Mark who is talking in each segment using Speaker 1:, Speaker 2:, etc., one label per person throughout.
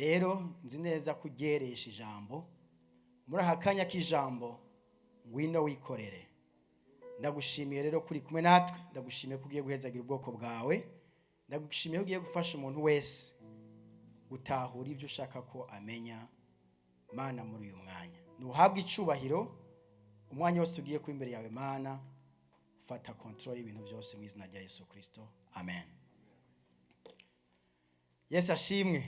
Speaker 1: rero nzi neza kugeresha ijambo muri aka kanya k'ijambo ngwino wikorere. Ndagushimiye rero kuri kumwe natwe, ndagushimiye ko ugiye guhezagira ubwoko bwawe, ndagushimiye ko ugiye gufasha umuntu wese gutahura ibyo ushaka ko amenya. Mana, muri uyu mwanya nuhabwe icubahiro, umwanya wose ugiye ku imbere yawe Mana, fata control y'ibintu byose mu izina rya Yesu Kristo, amen. Yesu ashimwe.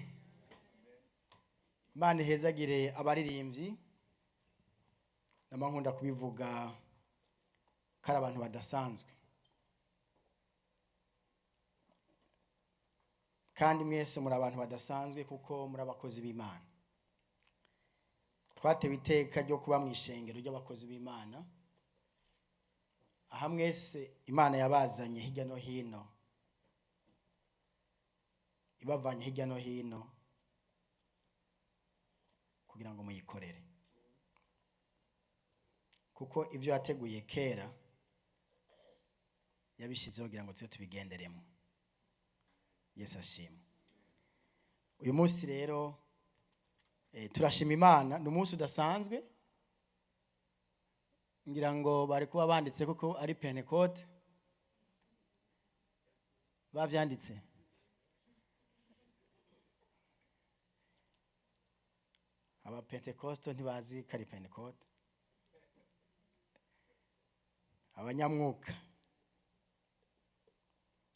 Speaker 1: Mana ihezagire abaririmbyi, namankunda kubivuga kari abantu badasanzwe, kandi mwese muri abantu badasanzwe kuko muri abakozi b'Imana. Twatewe iteka ryo kuba mu ishengero ry'abakozi b'Imana, aha mwese Imana yabazanye hirya no hino, ibavanye hirya no hino kugira ngo muyikorere, kuko ibyo yateguye kera yabishizeho kugira ngo tubigenderemo. Yesu ashimwe. Uyu munsi rero turashima Imana, ni umunsi udasanzwe. Ngira ngo bari kuba banditse kuko ari Pentecote, bavyanditse. Aba Pentecoste ntibazi kari Pentecote, abanyamwuka.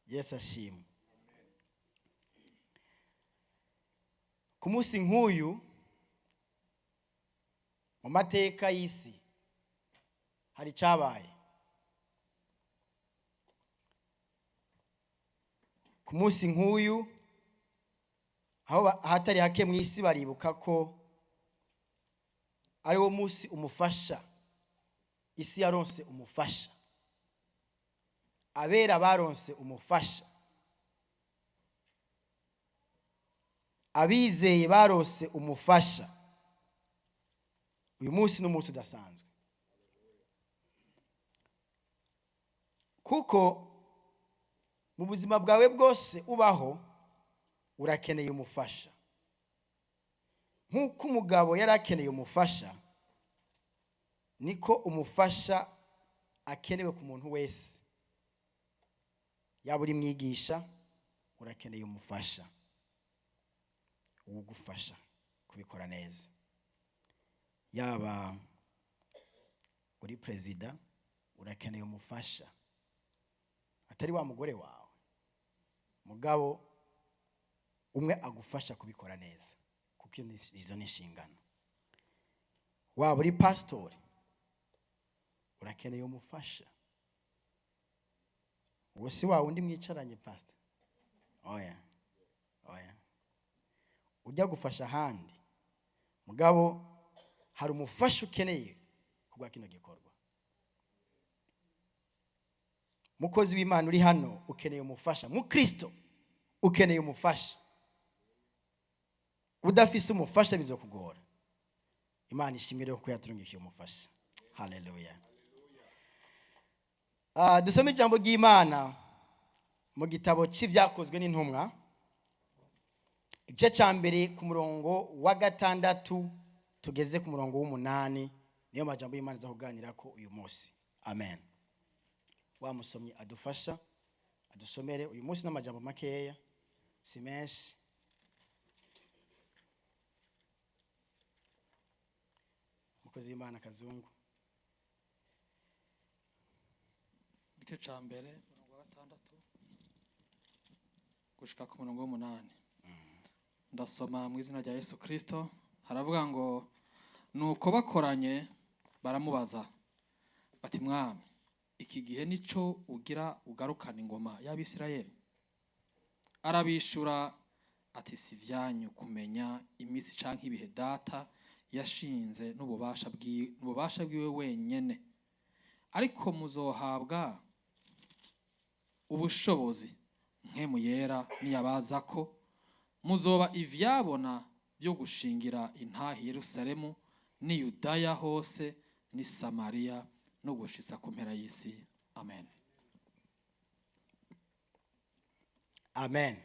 Speaker 1: Yesu ashimwe. Ku munsi nk'uyu mu mateka y'isi hari cyabaye. Ku munsi nk'uyu aho hatari hake mu isi baribuka ko ari wo munsi umufasha, isi yaronse umufasha, abera baronse umufasha, abizeye baronse umufasha. Uyu munsi ni umunsi udasanzwe, kuko mu buzima bwawe bwose ubaho urakeneye umufasha. Nk'uko umugabo yari akeneye umufasha, niko umufasha akenewe ku muntu wese. Yaba uri mwigisha, urakeneye umufasha ugufasha kubikora neza. Yaba uri perezida, urakeneye umufasha, atari wa mugore wawe, mugabo umwe agufasha kubikora neza, kuko izo ni inshingano. Waba uri pastori, urakeneye umufasha. Uwo si wa undi mwicaranye pastor, oya ujya gufasha ahandi, mugabo hari umufasha ukeneye kubwa kino gikorwa. Mukozi w'Imana uri hano ukeneye umufasha, mu Kristo ukeneye umufasha. Udafise umufasha bizokugora. Imana ishimire ko yaturungikiye umufasha. Haleluya. Dusome ijambo ry'Imana mu gitabo cy'Ibyakozwe n'Intumwa, igice cya mbere ku murongo wa 6 tugeze ku murongo w'8. Niyo majambo y'Imana zo kuganira ko uyu munsi. Amen. Wa musomyi adufasha adusomere uyu munsi n'amajambo makeya, si menshi. Mukozi w'Imana Kazungu.
Speaker 2: Igice cya mbere umurongo wa 6 gushika ku murongo w'8. Ndasoma mu izina rya Yesu Kristo. Haravuga ngo, nuko bakoranye baramubaza bati, mwami, iki gihe nico ugira ugarukana ingoma y'Abisirayeli? Arabishura ati, si vyanyu kumenya imisi canke ibihe data yashinze n'ububasha bwiwe wenyene, ariko muzohabwa ubushobozi nk'emu yera niyabaza ko muzoba ivyabona byo gushingira intahi Yerusalemu ni Yudaya hose ni Samariya no gushitsa ku mpera y'isi. Amen.
Speaker 1: Amen.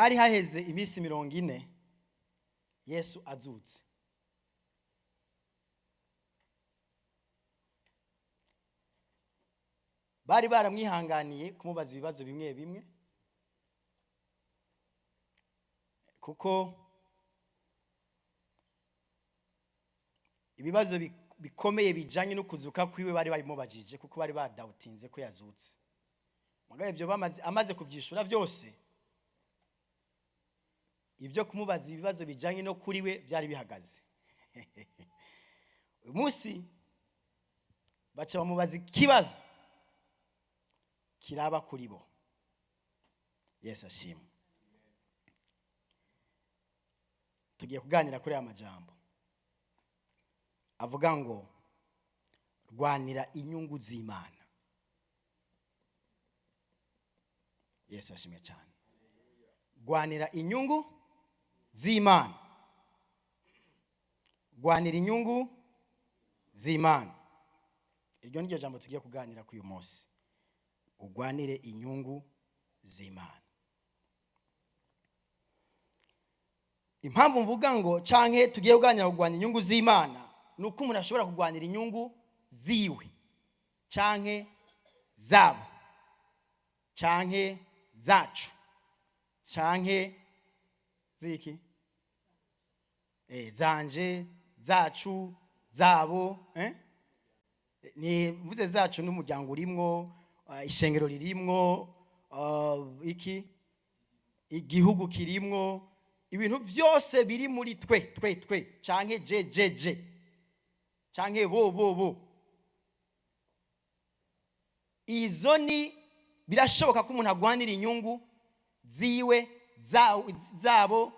Speaker 1: hari haheze iminsi 40 Yesu azutse. Bari baramwihanganiye kumubaza ibibazo bimwe bimwe kuko ibibazo bikomeye bijanye no kuzuka kwiwe bari babimubajije kuko bari badawutinze ko yazutse. Mugabe ibyo amaze kuvyishura byose, ibyo kumubaza ibibazo bijanye no kuri we byari bihagaze. Uyu munsi baca bamubaza ikibazo kiraba kuri bo. Yesu ashimwe. Tugiye kuganira kuri aya majambo avuga ngo rwanira inyungu z'Imana. Yesu ashimwe cyane. Rwanira inyungu z'Imana. Rwanira inyungu z'Imana. Iryo niryo jambo tugiye kuganira kuri uyu munsi. Urwanire inyungu z'Imana. Impamvu mvuga ngo canke tugiye kuganira kugwana inyungu z'Imana nuko umuntu ashobora kugwanira inyungu ziwe canke zabo canke zacu canke ziki zanje zacu zabo ni mvuze zacu n'umuryango urimwo ishengero ririmwo iki igihugu kirimwo ibintu byose biri muri twe canke jejeje canke bo izo ni birashoboka ko umuntu agwanira inyungu ziwe zabo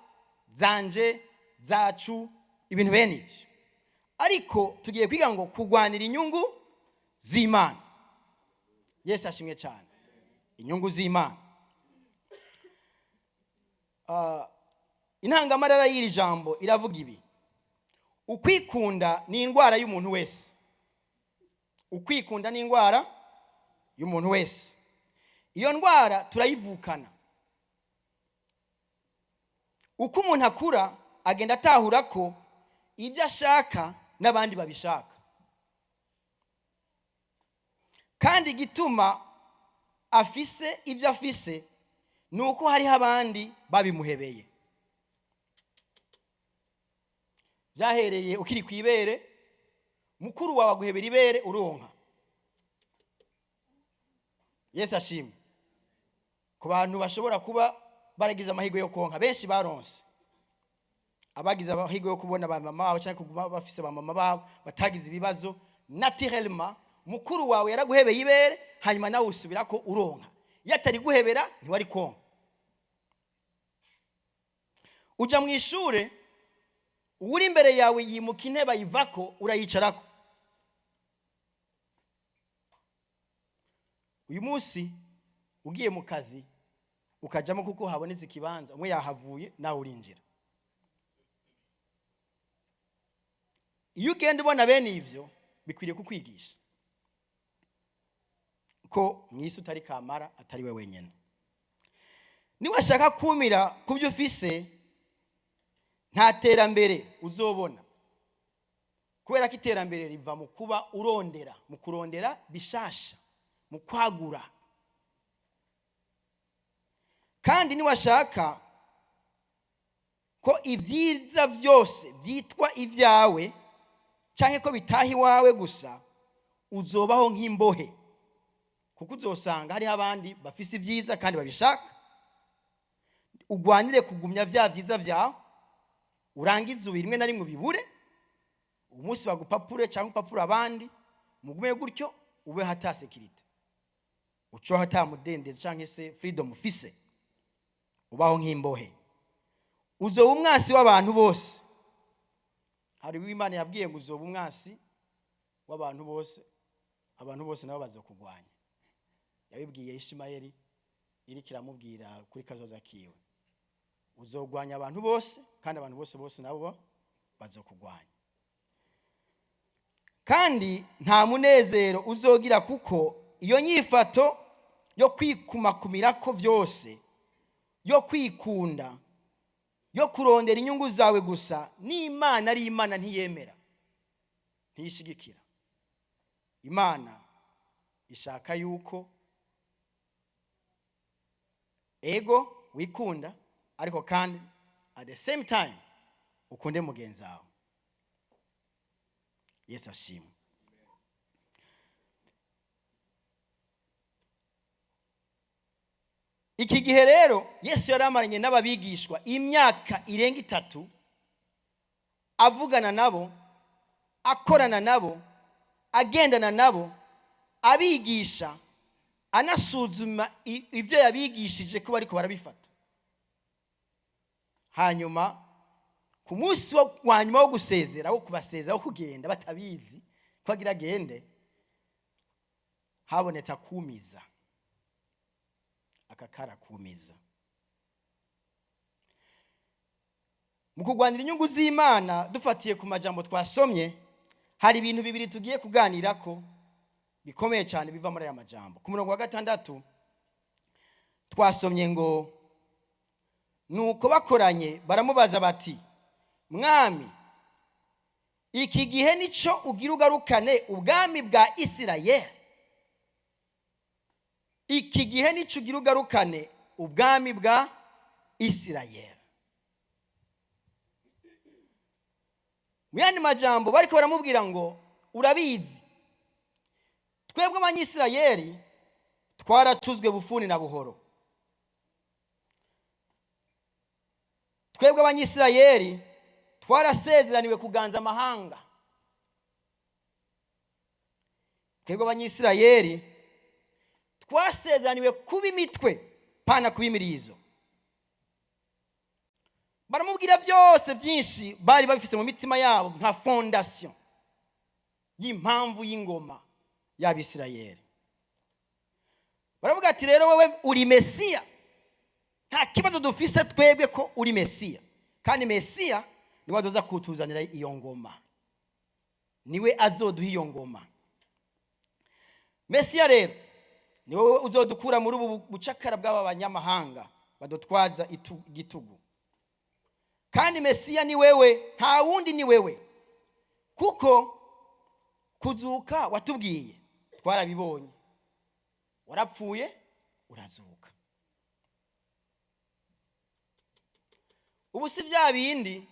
Speaker 1: zanje zacu ibintu bene ibyo. Ariko tugiye kwiga ngo kugwanira inyungu z'Imana. Yesu ashimwe cyane. Inyungu z'Imana. Intangamarara y'iri jambo iravuga ibi: ukwikunda ni indwara y'umuntu wese. Ukwikunda ni indwara y'umuntu wese. Iyo ndwara turayivukana. Uko umuntu akura agenda atahura ko ibyo ashaka n'abandi babishaka, kandi igituma afise ibyo afise nuko hari abandi babimuhebeye. Byahereye ukiri kwibere, mukuru wawe aguhebera ibere uronka. Yesu ashimwe. Ku bantu bashobora kuba baragize amahirwe yo konka, benshi baronse. Abagize amahirwe yo kubona ba mama babo cyangwa kuguma bafise ba mama babo batagize ibibazo, naturellement mukuru wawe yaraguhebeye ibere hanyuma nawe usubira ko uronka. Yatari guhebera ntiwari konka. Uja mu ishure, uri imbere yawe yimuka intebe ayivako urayicarako. Uyu munsi ugiye mu kazi ukajamo kuko habonetse ikibanza, umwe yahavuye nawe urinjira. Iyo ugenda ubona bene ivyo bikwiriye kukwigisha ko mwisi utari kamara atari we wenyene. Niwe ashaka kumira kubyo ufise nta terambere uzobona, kubera ko iterambere riva mu kuba urondera, mu kurondera bishasha, mu kwagura. Kandi niwe ashaka ko ibyiza byose byitwa ibyawe canke ko bitahi wawe gusa uzobaho nk'imbohe, kuko uzosanga hari abandi bafise ibyiza kandi babishaka. Ugwanire kugumya bya byiza byawe, urangiza rimwe na rimwe bibure, umunsi bagupapure cyangwa upapure abandi, mugume gutyo ube hata security, uco hata mudendezo canke se freedom ufise, ubaho nk'imbohe. Uzoba umwasi w'abantu bose. Hari w'Imana yabwiye ngo uzoba umwasi w'abantu bose, abantu bose nabo bazokugwanya. Yabibwiye Ishimayeli iri kiramubwira kuri kazoza kiwe. Uzogwanya abantu bose kandi abantu bose nabo bazokugwanya. Kandi nta munezero uzogira kuko iyo nyifato yo kwikumakumira ko byose yo kwikunda, yo kurondera inyungu zawe gusa, n'Imana ari Imana ntiyemera, ntiyishigikira. Imana ishaka yuko ego wikunda, ariko kandi at the same time ukunde mugenzi wawe. Yesu ashimwe. Iki gihe rero Yesu yaramaranye n'ababigishwa imyaka irenga 3 avugana nabo, akorana nabo, agendana nabo, abigisha, anasuzuma ibyo yabigishije ko bariko barabifata. Hanyuma ku munsi wa nyuma wo gusezera, wo kubasezera, wo kugenda batabizi kwagira agende, habonetse akumiza, akakara kumiza. Mu kugwanira inyungu z'Imana dufatiye ku majambo twasomye, hari ibintu bibiri tugiye kuganirako bikomeye cyane biva muri aya majambo. Ku murongo wa 6 twasomye ngo, nuko bakoranye baramubaza bati, mwami, iki gihe nico ugira ugarukane ubwami bwa Isirayeli? Iki gihe nico ugira ugarukane ubwami bwa Isirayeli? Muyandi majambo bariko baramubwira ngo, urabizi twebwe abanyisirayeli twaratuzwe bufuni na buhoro. Twebwe abanyisirayeli twarasezeraniwe kuganza amahanga. Twebwe abanyisirayeli twasezeraniwe kuba imitwe pana kuba imirizo. Baramubwira byose byinshi bari babifise mu mitima yabo nka fondation y'impamvu y'ingoma y'Abisirayeli. Baravuga ati, rero wewe uri Mesiya, nta kibazo dufise twebwe ko uri Mesiya, kandi Mesiya niwe azoza kutuzanira iyo ngoma, niwe azoduha iyo ngoma. Mesiya rero niwe uzodukura muri ubu bucakara bw'aba banyamahanga badutwaza igitugu. Kandi Mesiya ni wewe, nta wundi ni wewe, kuko kuzuka watubwiye twarabibonye, warapfuye urazuka. Ubu si bya bindi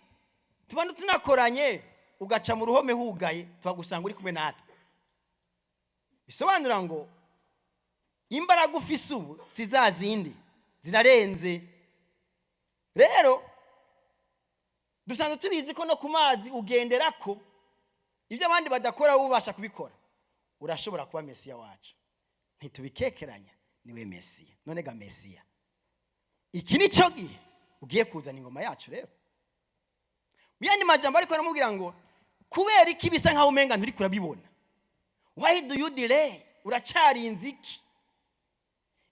Speaker 1: tubandi tunakoranye ugaca mu ruhome hugaye twagusanga uri kumwe natwe. Bisobanura ngo imbaraga ufise ubu si za zindi, zirarenze. Rero dusanzwe tubizi ko no ku mazi ugenderako ibyo abandi badakora wowe ubasha kubikora. Urashobora kuba Mesiya wacu, ntitubikekeranya, niwe Mesiya. None ga Mesiya, iki nico gihe ugiye kuzana ingoma yacu rero. Muyandi majambo ariko aramubwira ngo, kubera iki bisa nkaho umenga nturi kurabibona? Why do you delay? Uracari inziki?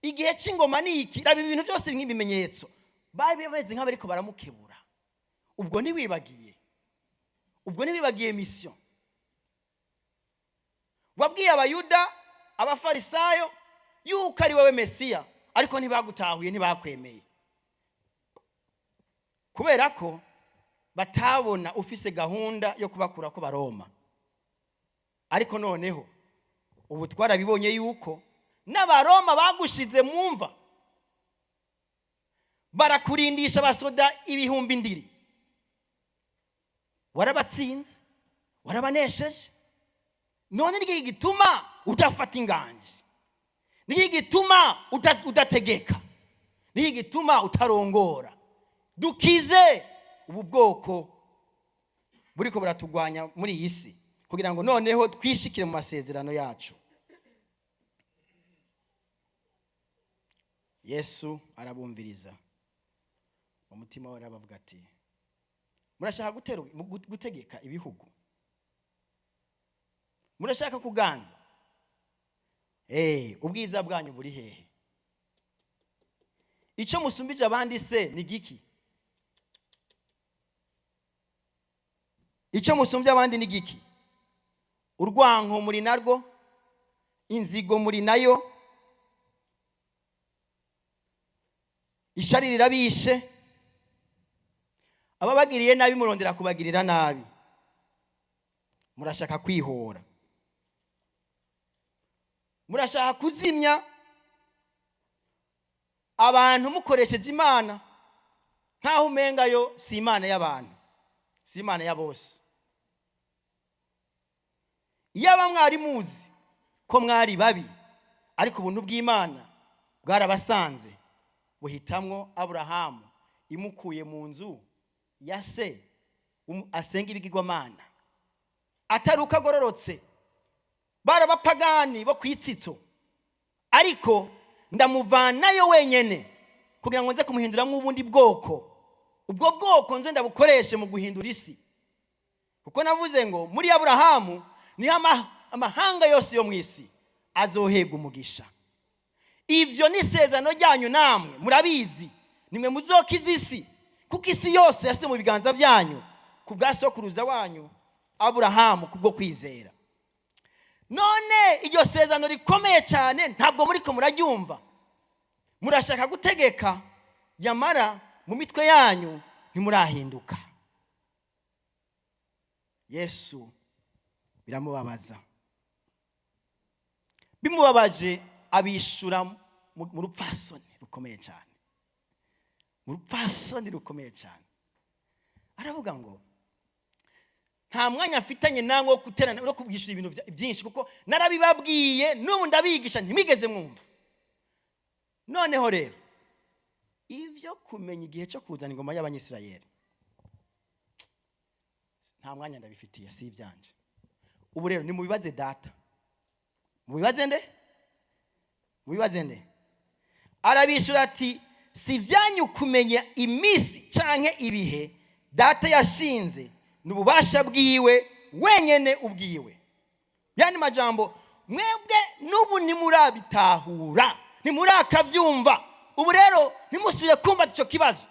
Speaker 1: Igihe cy'ingoma ni iki? Rabi ibintu byose nk'ibimenyetso. Bari bameze nk'abariko baramukebura. Ubwo ntiwibagiye, ubwo ntiwibagiye mission. Wabwiye abayuda, abafarisayo yuko ari wewe Mesiya, ariko ntibagutahuye, ntibakwemeye, kubera ko batabona ufise gahunda yo kubakura ko Baroma. Ariko noneho ubu twarabibonye yuko n'Abaroma bagushize mumva, barakurindisha basoda 2,000. Warabatsinze, warabanesheje. None niki gituma udafata inganje? Niki gituma udategeka? Niki gituma utarongora? Dukize ubu bwoko buriko buratugwanya muri iyi si, kugira ngo noneho twishikire mu masezerano yacu. Yesu arabumviriza, umutima we arabavuga ati, murashaka gutegeka ibihugu? Murashaka kuganza? Ubwiza bwanyu buri hehe? Icyo musumbije abandi se ni giki? Icyo musumbije abandi ni giki? Urwanko muri narwo, inzigo muri nayo, ishari rirabishe, ababagiriye nabi murondera kubagirira nabi, murashaka kwihora, murashaka kuzimya abantu mukoresheje Imana nkaho umenga yo si Imana y'abantu, si Imana ya bose. Yaba mwari muzi ko mwari babi, ariko ubuntu bw'Imana bwarabasanze buhitamwo Aburahamu imukuye mu nzu ya se asenga ibigirwamana, ataruka agororotse, barabapagani bo kwitsitso, ariko ndamuvanayo wenyene kugira ngo nze kumuhinduramwo ubundi bwoko. Ubwo bwoko nze ndabukoreshe mu guhindura isi, kuko navuze ngo muri Aburahamu niho amahanga yose yo mu isi azohega umugisha. Ivyo ni isezerano ryanyu, namwe murabizi, nimwe muzokiza isi, kuko isi yose yase mu biganza byanyu ku bwa sokuruza wanyu Aburahamu kubwo kwizera. None iryo sezerano rikomeye cyane ntabwo muriko muraryumva, murashaka gutegeka, yamara mu mitwe yanyu ntimurahinduka. Yesu biramubabaza, bimubabaje abishura mu rupfasoni rukomeye cyane, mu rupfasoni rukomeye cyane. Aravuga ngo nta mwanya afitanye namwe wo guterana no kubwishura ibintu byinshi, kuko narabibabwiye n'ubu ndabigisha ntimigeze mwumva. Noneho rero ivyo kumenya igihe cyo kuzana ingoma y'Abanyisirayeli nta mwanya ndabifitiye, si ibyanje. Ubu rero ni mubibaze data, mubibaze nde. Arabishura ati si byanyu kumenya iminsi canke ibihe data yashinze, n'ububasha bwiwe wenyene ubwiwe. Yani majambo mwebwe n'ubu ntimurabitahura, ntimurakavyumva. Ubu rero ntimusubiye kumva icyo kibazo,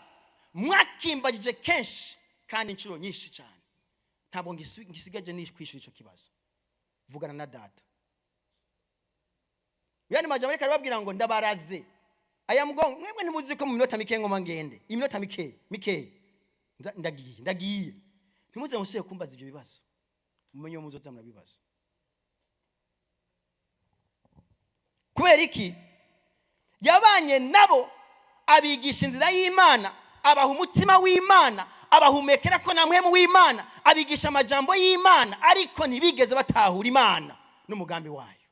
Speaker 1: mwakimbagije kenshi kandi inshuro nyinshi cyane. Ntabwo ngisigaje ni kwishura icyo kibazo, vugana na data. Yani majambo reka babwira ngo ndabaraze aya mugongo, mwebwe ntimuzi ko mu minota mike ngoma ngende, iminota mike ndagiye. Ntimuze musubiye kumbaza ibyo bibazo, mumenye muzoza murabibazo. Kubera iki? Yabanye nabo, abigisha inzira y'Imana, abaha umutima w'Imana, abahumekera ko namwe mu w'Imana, abigisha amajambo y'Imana, ariko ntibigeze batahura Imana n'umugambi wayo.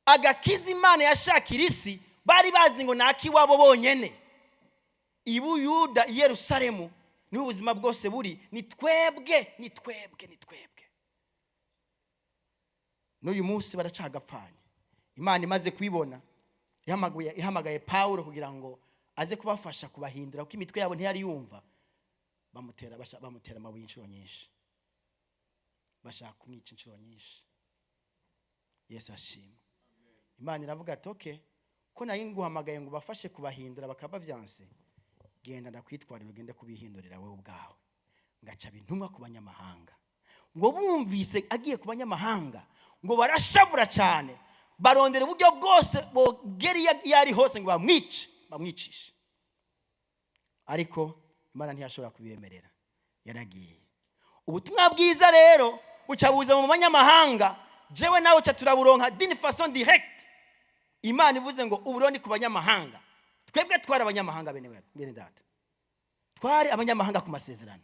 Speaker 1: Agakiza Imana yashakira isi bari bazi ngo nakiwabo bonyene. Ibuyuda i Yerusalemu niho ubuzima bwose buri, ni twebwe. N'uyu munsi baracagapfanye. Imana imaze kwibona ihamagaye Paulo kugira ngo aze kubafasha kubahindura, kuko imitwe yabo ntiyari yumva. Bamutera amabuye inshuro nyinshi, bashaka kumwica inshuro nyinshi. Yesu ashimwe. Imana iravuga ati okay, ko nari nguhamagaye ngo bafashe kubahindura bakaba byanse, genda ndakwitwarira ugende kubihindurira wewe ubwawe. Ngaca bintumwa ku banyamahanga, ngo bumvise agiye ku banyamahanga ngo barashavura cyane, barondera uburyo bwose bogeri yari hose ngo bamwicishe. Ariko Imana ntiyashobora kubiyemerera, yaragiye. Ubutumwa bwiza rero bucabuza mu banyamahanga, jewe nawe cha turaburonka d'une façon directe. Imana ivuze ngo uburundi ku banyamahanga, twebwe twari abanyamahanga bene data, twari abanyamahanga ku masezerano,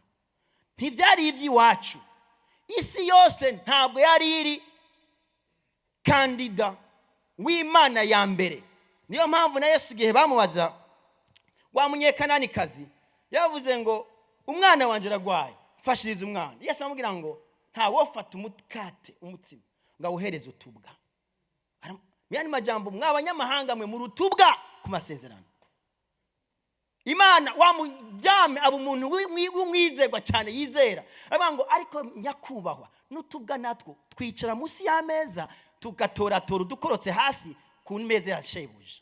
Speaker 1: ntivyari ivy'iwacu. Isi yose ntabwo yari iri kandida w'Imana ya mbere. Niyo mpamvu na Yesu gihe bamubaza wa Munyekananikazi, yavuze ngo umwana wanje ragwaye, fashiriza umwana. Yesu amubwira ngo nta wofata umukate umutsima ngo uhereze utubwa. Yani majambo mw'abanyamahanga mwe mu rutubwa ku masezerano. Imana wamujyame abo umuntu w'umwizerwa cyane yizera, avuga ngo ariko nyakubahwa n'utubwa natwo twicara munsi y'ameza tugatoratora udukorotse hasi ku meza ya shebuja.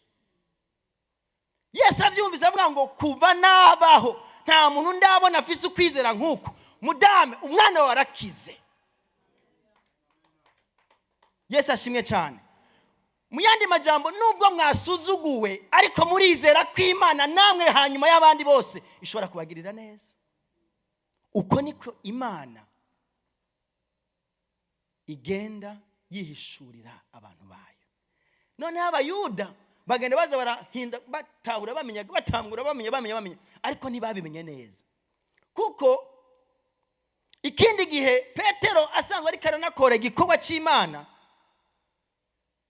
Speaker 1: Yesu avyumvise avuga ngo kuva nabaho nta muntu ndabona afise ukwizera nk'uko mudame umwana wawe arakize. Yesu ashimwe cyane. Muyandi majambo nubwo mwasuzuguwe ariko murizera ko Imana namwe hanyuma y'abandi bose ishobora kubagirira neza. Uko niko Imana igenda yihishurira abantu bayo. None abayuda bagenda baza barahinda batahura bamenya ariko ntibabimenye neza. Kuko ikindi gihe Petero asanzwe ari karanakora igikorwa cy'Imana,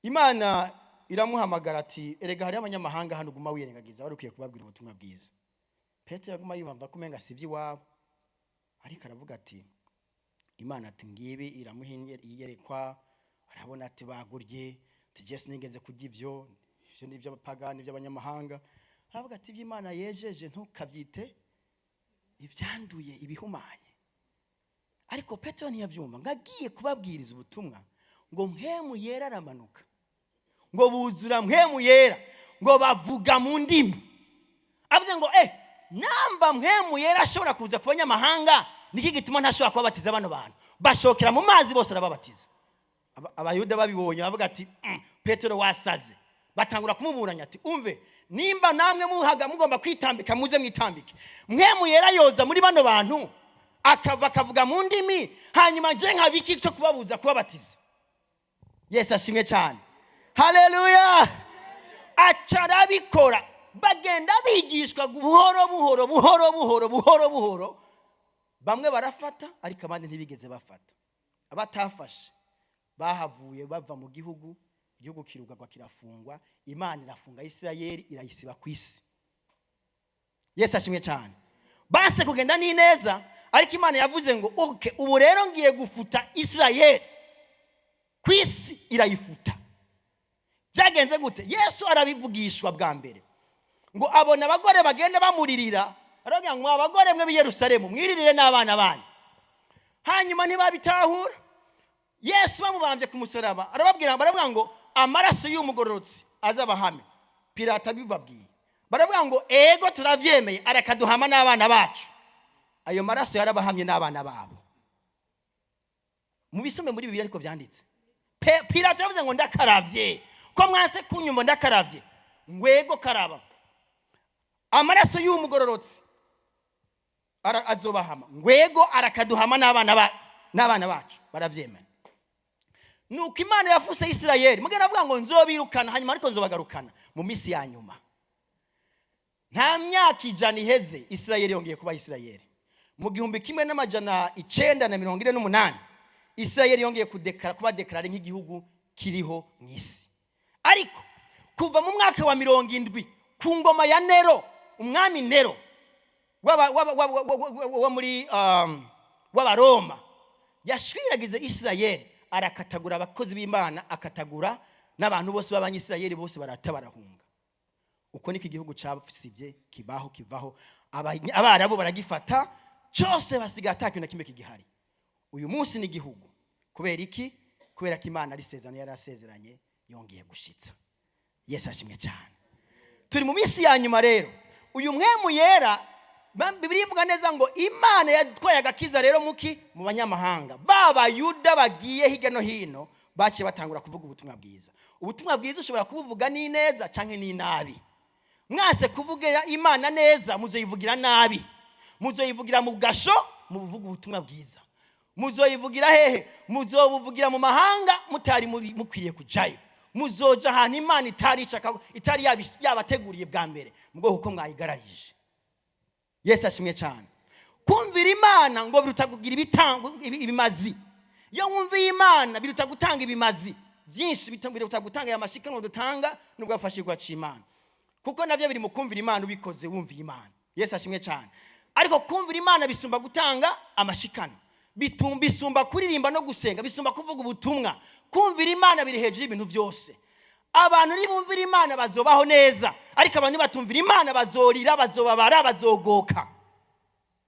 Speaker 1: Imana iramuhamagara ati erega hari abanyamahanga hano guma wirengagiza wari ukwiye kubabwira ubutumwa bwiza. Petero yaguma yumva kumenga sivyi wabo, ariko aravuga ati Imana ati ngibi iramuhiyerekwa, arabona ati bagurye tugese nigeze kujya ivyo n'ibyo abapagani by'abanyamahanga. Aravuga ati iby'Imana yejeje ntukabyite ibyanduye ibihumanye. Ariko Petero ntiyavyumva, ngagiye kubabwiriza ubutumwa ngo mpemu yera aramanuka, ngo buzura mpemu yera, ngo bavuga mu ndimi. Avuze ngo namba mpemu yera ashobora kuza ku banyamahanga, niki gituma ntashobora kubabatiza bano bantu? Bashokera mu mazi bose arababatiza. Abayuda babibonye bavuga ati Petero wasaze. Batangura kumuburanya ati umve, nimba namwe muhaga mugomba kwitambika muze mwitambike. Mpemu yera yoza muri bano bantu akavuga mu ndimi, hanyuma je nkabiki cyo kubabuza kubabatiza. Yesu ashimwe cyane. Haleluya. Acarabikora bagenda bigishwa buhoro. Bamwe barafata ariko abandi ntibigeze bafata. Abatafashe bahavuye bava mu gihugu kirugagwa kirafungwa. Imana irafunga Isirayeli irayisiba ku isi. Yesu ashimwe cyane. Base kugenda ni neza, ariko Imana yavuze ngo okay, ubu rero ngiye gufuta Isirayeli ku isi, irayifuta. Byagenze gute? Yesu arabivugishwa bwa mbere ngo abona abagore bagenda bamuririra, aravuga ngo abagore mwe b'i Yerusalemu mwiririre n'abana banyu. Hanyuma ntibabitahura. Yesu bamubambye ku musaraba baravuga ngo amaraso y'umugororotsi azabahame. Pilato bibabwiye baravuga ngo ego turavyemeye, arakaduhama n'abana bacu. Ayo maraso yarabahamye n'abana babo. Mubisome muri Bibiliya ariko byanditse. Pilato yavuze ngo ndakaravye, ko mwase kunyumva ndakaravye. Ngwego karaba. Amaraso y'umugororotsi azobahama. Ngwego arakaduhama n'abana bacu. Baravyemeye. Nuko Imana yafuse Isirayeli, mugenda avuga ngo nzobirukana hanyuma ariko nzobagarukana mu misi ya nyuma. Nta myaka 100 iheze Isirayeli yongeye kuba Isirayeli. Mu 1948 Isirayeli yongeye kuba dekarare nk'igihugu kiriho mu isi. Ariko kuva mu mwaka wa 70 ku ngoma ya Nero, umwami Nero wa muri w'Abaroma, yashwiragize Isirayeli, arakatagura abakozi b'Imana, akatagura n'abantu bose b'Abanyisirayeli bose barahunga. Uko niki gihugu cyafisibye kivaho, Abarabu baragifata cyose basiga atakintu na kimwe kigihari. Uyu munsi ni gihugu kubera iki? Kubera ko Imana ari sezerano yarasezeranye yongeye gushitsa. Yesu ashimwe cyane. Turi mu misi ya nyuma rero. Uyu mwemu yera Bibiliya ivuga neza ngo Imana yatwaye agakiza rero mu banyamahanga. Baba Yuda bagiye hirya no hino baciye batangura kuvuga ubutumwa bwiza. Ubutumwa bwiza ushobora kubuvuga ni neza canke ni nabi. Mwase kuvugira Imana neza muzoyivugira nabi. Muzoyivugira mu gasho muvuga ubutumwa bwiza. Muzoyivugira hehe? Muzobuvugira mu mahanga mutari mukwiriye kujayo. Muzoja ahantu Imana itari yabateguriye bwa mbere, mubwo uko mwayigararije. Yesu ashimwe cyane. Kumvira Imana ngo biruta kugira ibimazi. Iyo wumviye Imana biruta gutanga ibimazi byinshi, biruta gutanga ya mashikano dutanga nubwo afashirwa cy'Imana. Kuko navyo biri mu kumvira Imana ubikoze wumviye Imana. Yesu ashimwe cyane. Ariko kumvira Imana bisumba gutanga amashikano, bisumba kuririmba no gusenga, bisumba kuvuga ubutumwa. Kumvira Imana biri hejuru y'ibintu byose. Abantu nibumvira Imana bazobaho neza, ariko abantu batumvira Imana bazorira, bazobabara, bazogoka.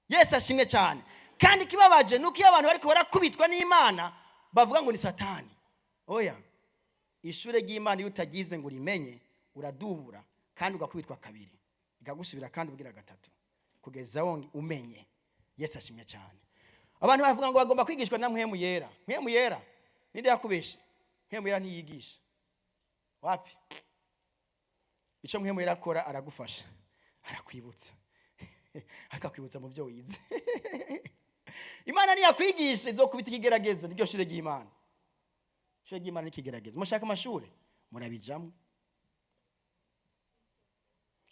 Speaker 1: Yesu ashimwe cyane. Kandi kibabaje nuko iyo abantu bariko barakubitwa n'Imana bavuga ngo ni Satani. Oya, ishure ry'Imana iyo utagize ngo rimenye uradubura kandi ugakubitwa kabiri, ikagusubira kandi ugira gatatu kugeza wongi umenye. Yesu ashimye cyane. Abantu bavuga ngo bagomba kwigishwa na mpemu yera. Mpemu yera ninde yakubeshe? Mpemu yera ntiyigisha. Wapi? icyo mpemu yarakora aragufasha arakwibutsa akakwibutsa mu byo wize. Imana niyakwigisha izokubita ikigeragezo, niryo shure ry'Imana. Shure ry'Imana n'ikigeragezo. Mushaka amashuri murabijamwe,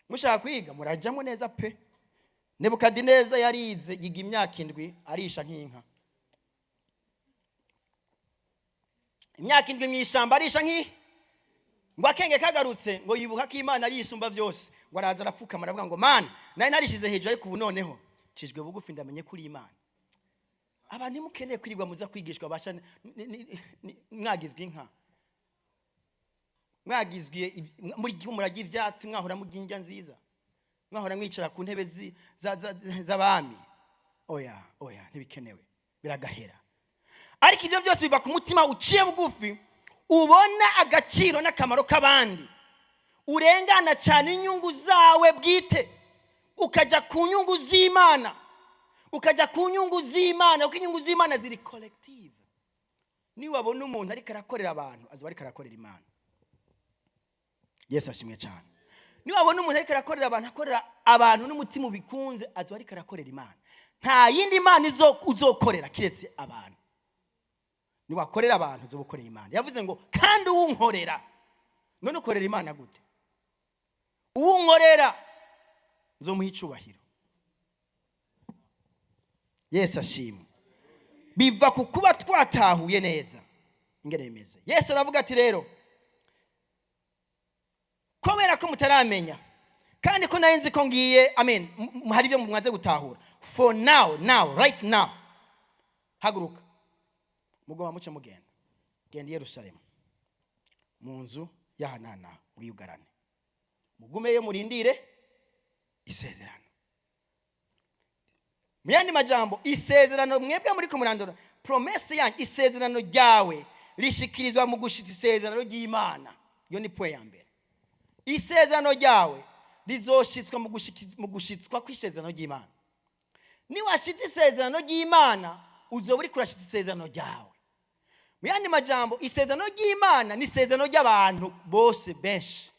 Speaker 1: mushaka kwiga murajamwe neza pe. Nebukadineza yarize yiga imyaka 7 arisha nk'inka, imyaka 7 mw'ishamba arisha ngo akenge kagarutse ngo yibuka ko Imana ari isumba byose, ngo araza arapfukama aravuga ngo mana nari narishize hejuru ariko ubu noneho cijwe bugufi ndamenye kuri Imana. Abantu mukeneye kwirirwa muza kwigishwa basha mwagizwe inka, mwagizwe muri gihe muragi ivyatsi, mwahora muginja nziza, mwahora mwicara ku ntebe z'abami. Oya ntibikenewe, biragahera. Ariko ibyo byose biva ku mutima uciye bugufi, ubona agaciro n'akamaro k'abandi, urengana cyane inyungu zawe bwite, ukajya ku nyungu z'Imana, ukajya ku nyungu z'Imana, kuko inyungu z'Imana ziri collective. Ni wabona umuntu ariko arakorera abantu, azoba ariko arakorera Imana. Yesu ashimwe cyane. Ni wabona umuntu ariko arakorera abantu, akorera abantu n'umutima ubikunze, azoba ariko arakorera Imana. Nta yindi Imana uzokorera kiretse abantu. Ni wakorera abantu uzobukorera Imana. Yavuze ngo kandi uwunkorera. None ukorera Imana gute? Uwunkorera nzomuha icubahiro. Yesu ashimwe. Biva ku kuba twatahuye neza ingene bimeze. Yesu aravuga ati rero kubera ko mutaramenya kandi ko nayenzi ko ngiye, amen, hari byo mwaze gutahura. For now, right now, haguruka mugoma muce mugenda, genda Yerusalemu mu nzu y'Hanana mwiyugarane, mugumeyo murindire isezerano. Myandi majambo, isezerano mwebwe muri ko murandura, promesse yanyu, isezerano ryawe rishikirizwa mu gushitsa isezerano ry'Imana. Yo ni point ya mbere. Isezerano ryawe rizoshitswa mu gushitswa kw'isezerano ry'Imana. Ni washitsa isezerano ry'Imana uzoba uri kurashitsa isezerano ryawe. Myandi majambo, isezerano ry'Imana ni isezerano ry'abantu bose benshi,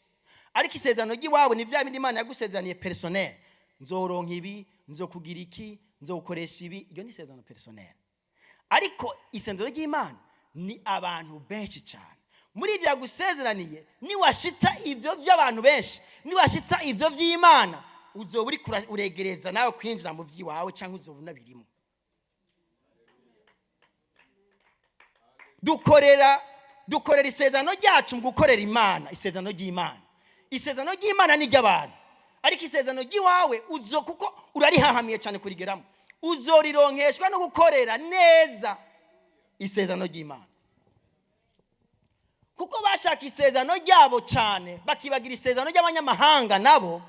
Speaker 1: ariko isezerano ry'iwawe ni vya bindi Imana yagusezeraniye personnel. Nzoronka ibi, nzokugira iki, nzokoresha ibi, iyo ni isezerano personnel. Ariko isezerano ry'Imana ni abantu benshi cyane. Muri ibyo yagusezeraniye, ni washitsa ibyo by'abantu benshi, ni washitsa ibyo by'Imana, uzoba uri uregereza nawe kwinjira mu by'iwawe cyangwa uzoba unabirimo. Dukorera isezerano ryacu mu gukorera Imana, isezerano ry'Imana. Isezerano ry'Imana ni ry'abantu, ariko isezerano ry'iwawe kuko urarihahamiye cyane kurigeramo, uzorironkeshwa no gukorera neza isezerano ry'Imana. Kuko bashaka isezerano ryabo cyane bakibagira isezerano ry'abanyamahanga, nabo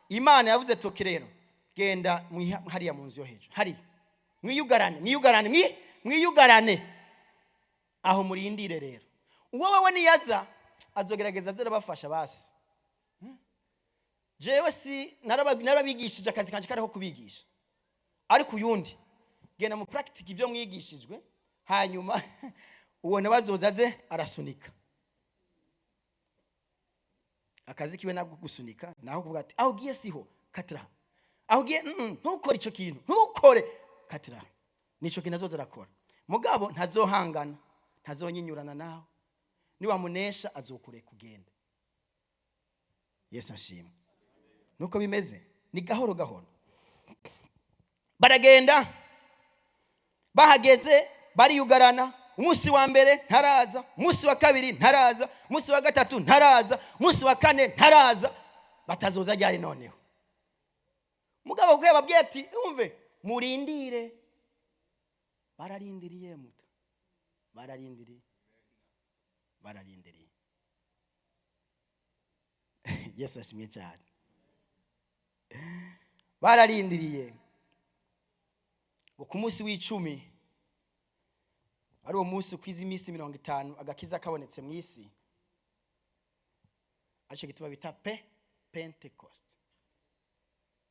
Speaker 1: Imana yavuze toke rero genda hariya mu nzu yo hejuru, hari mwiyugarane aho murindire rero. Uwo wewe niyaza azogerageza azarabafasha basi. Jewe si narabigishije akazi kanje kariho kubigisha, ariko uyundi genda mu practice ibyo mwigishijwe, hanyuma ubona bazozaze arasunika akazi kiwe nabwo gusunika, naho kuvuga ati aho giye siho katira, aho giye ntukore ico kintu, ntukore katira, nico kintu azoza arakora. Mugabo ntazohangana, ntazonyinyurana nawe, ni wamunesha azokure kugenda. Yesu ashimwe. Nuko bimeze, ni gahoro gahoro. Baragenda, bahageze bariyugarana. Umunsi wa mbere ntaraza, umunsi wa kabiri ntaraza, umunsi wa gatatu ntaraza, umunsi wa kane ntaraza. Batazoza ryari noneho? Mugabo kuko yababwiye ati umve murindire. Bararindiriye muta, bararindiriye. Yesu ashimye cyane. Bararindiriye ngo ku munsi w'icumi, ari uwo munsi kwiza iminsi 50 agakiza kabonetse mu isi, aricyo gituma bita Pentecost.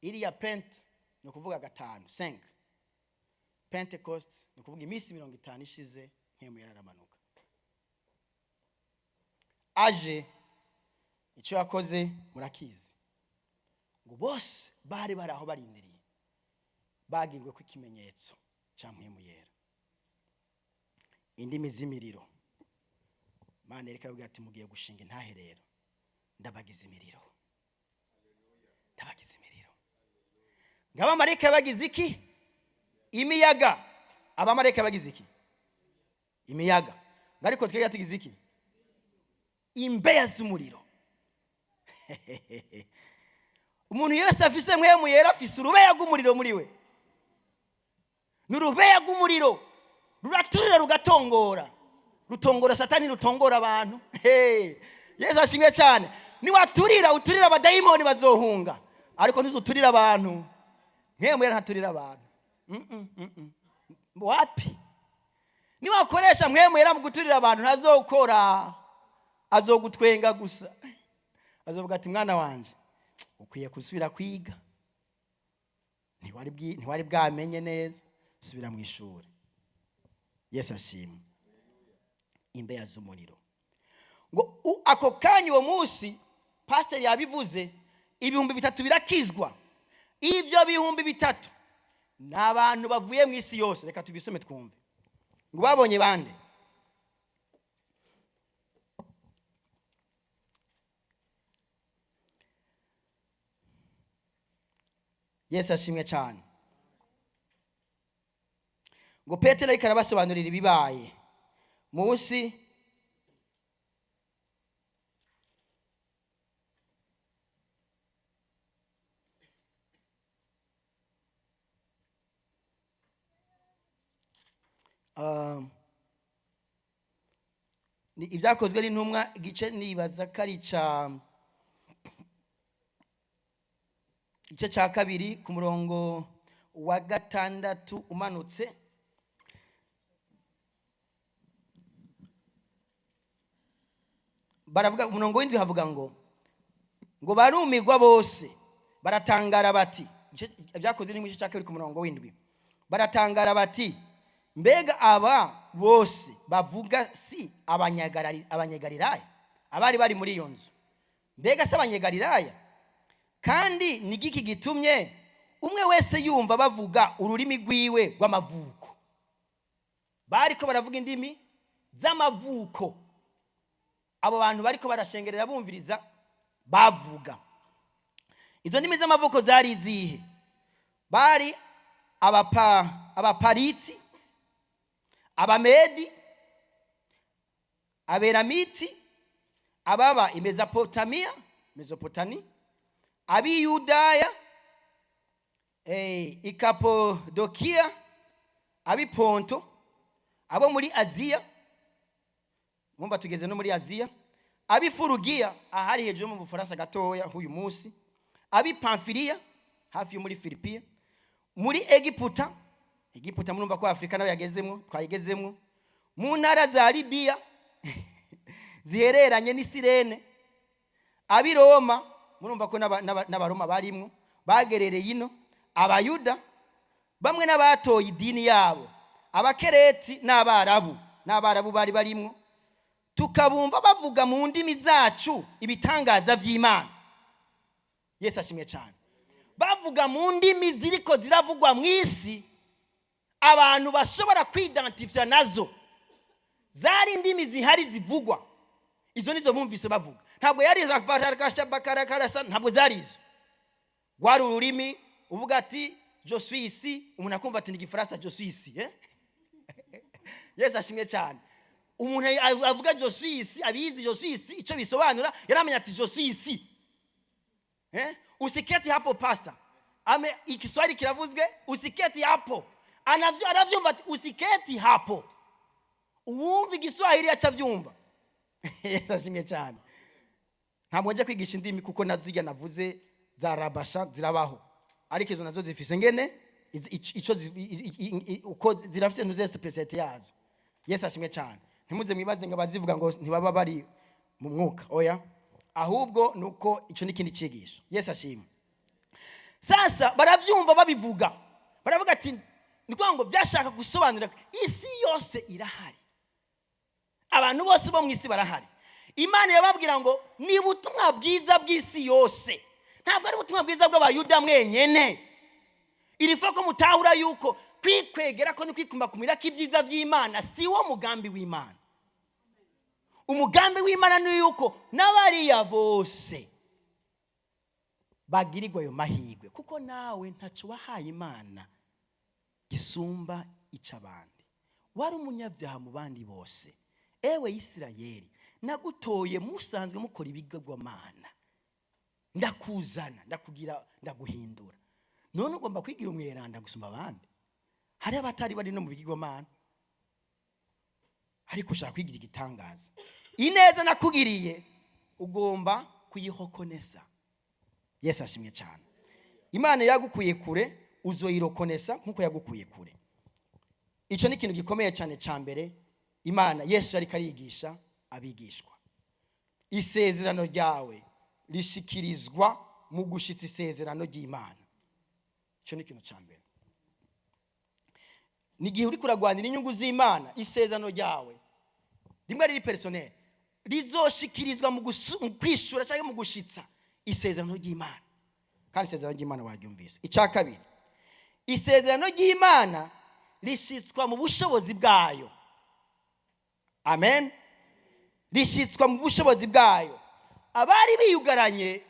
Speaker 1: Iriya Pent no kuvuga 5 Pentecost no kuvuga iminsi 50 ishize nk'emu yararamanuka. Aje icyo yakoze murakizi, ngo bose bari aho barindiriye bagirwe ko ikimenyetso cya mpwemu yera, indimi z'imiriro. Imana reka avuga ati mugiye gushinga intahe rero, ndabagize imiriro, ndabagize imiriro. Abamarayika bagize iki? Imiyaga. Abamarayika bagize iki? Imiyaga. Ariko twebwe tugize iki? Imbeya z'umuriro. Umuntu yose afise mpwemu yera afise urubeya rw'umuriro muri we. N'urubeya rw'umuriro ruraturira rugatongora, rutongora Satani, rutongora abantu. Yesu ashimwe cyane. Niwaturira uturira abadayimoni bazohunga, ariko ntuzuturira abantu. Mpwemu yera ntaturira abantu. Wapi? Niwakoresha mpwemu yera mu guturira abantu ntazokora, azogutwenga gusa. Azovuga ati mwana wanje ukwiye kusubira kwiga, ntiwari bwamenye neza, subira mu ishuri. Yesu ashimwe. Imbeya z'umuriro. Ngo ako kanya uwo munsi pastor yabivuze, 3,000 birakizwa. Ibyo 3,000 n'abantu bavuye mu isi yose. Reka tubisome twumve. Ngo babonye bande? Yesu ashimwe cyane. Ngo Petero ariko arabasobanurira ibibaye munsi ni ibyakozwe n'intumwa igice nibaza kari igice cya 2 ku murongo wa 6 umanutse. Baravuga umurongo w'indwi havuga ngo barumirwa bose baratangara bati, ibyakozwe n'intumwa igice cya 2 ku murongo w'indwi, baratangara bati mbega aba bose bavuga si abanyegalilaya abari bari muri iyo nzu? Mbega si abanyegalilaya? Kandi ni giki gitumye umwe wese yumva bavuga ururimi rwiwe rw'amavuko? Bariko baravuga indimi z'amavuko. Abo bantu bariko barashengerera bumviriza bavuga. Izo ndimi z'amavuko zari izihe? Bari abapariti, abamedi, aberamiti, ababa i Mesopotami, abiyudaya, ikapodokia, abiponto, abo muri Aziya, mumba tugeze no muri Aziya, abifurugiya ahari hejuru mu Bufaransa gatoya huyu munsi, abipamfiliya hafi yo muri Filipiya, muri Egiputa murumva ko Afrika nayo yagezemwo, twayigezemwo, mu ntara za Libiya zihereranye n'Isirene, abi Roma murumva ko n'abaroma barimwo bagerereye ino, abayuda bamwe n'abatoye idini yabo, abakereti n'abarabu bari barimwo. Tukabumva bavuga mu ndimi zacu ibitangaza by'Imana. Yesu ashimwe cyane. Bavuga mu ndimi ziriko ziravugwa mu isi, abantu bashobora kwidentifya nazo. Zari indimi zihari zivugwa. Izo nizo bumvise bavuga. Ntabwo yari bakarakarasa, ntabwo zari izo. Wari ururimi uvuga ati je suis ici, umuntu akumva ati ni Gifaransa je suis ici, Yesu ashimwe cyane. Umuntu avuga je suis ici, abizi je suis ici, icyo bisobanura yaramenya ati je suis ici. Usiketi hapo pastor. Ikiswahili kiravuzwe usiketi hapo. Anavyumva ati usiketi hapo. Uwumva igiswahili acavyumva. Yesu ashimwe cyane. Nta mwenje kwigisha indimi kuko naziga navuze za rabasha zirabaho. Ariko izo nazo zifise ngene ico uko zirafise nuze speciality yazo. Yesu ashimwe cyane. Ntimuze mwibaze ngo bazivuga ngo ntibaba bari mu mwuka. Oya. Ahubwo nuko ico nikindi cigisho. Yesu ashimwe. Sasa baravyumva babivuga. Baravuga ati niko ngo byashaka gusobanura isi yose irahari. Abantu bose bo mu isi barahari. Imana yababwira ngo ni ubutumwa bwiza bw'isi yose, ntabwo ari ubutumwa bwiza bw'abayuda mwenyene. Irifa ko mutahura yuko kwikwegera ko ni kwikumbakumira ko ibyiza by'Imana si wo mugambi w'Imana. Umugambi w'Imana ni yuko n'abariya bose bagirirwa ayo mahirwe, kuko nawe ntaco wahaye Imana gisumba ic'abandi. Wari umunyabyaha mu bandi bose. Ewe Isirayeli, nagutoye musanzwe mukora ibigirwamana, ndakuzana ndakugira ndaguhindura, none ugomba kwigira umweranda gusumba abandi. Hari abatari bari no mu bigirwamana, ariko ushaka kwigira igitangaza. Ineza nakugiriye ugomba kuyihokonesa. Yesu ashimye cyane. Imana yagukuye kure, uzoyirokonesa nkuko yagukuye kure. Ico ni ikintu gikomeye cyane cyambere Imana Yesu ari karigisha abigishwa. Isezerano ryawe rishikirizwa mu gushitsa isezerano ry'Imana. Ico ni ikintu cyambere. Ni gihe uri kuragwanira inyungu z'Imana, isezerano ryawe rimwe riri personnel rizoshikirizwa mu kwishura cyangwa mu gushitsa isezerano ry'Imana. Kandi isezerano ry'Imana waryumvise. Icya kabiri, isezerano ry'Imana rishitswa mu bushobozi bwayo. Amen. Rishitswa mu bushobozi bwayo. Abari biyugaranye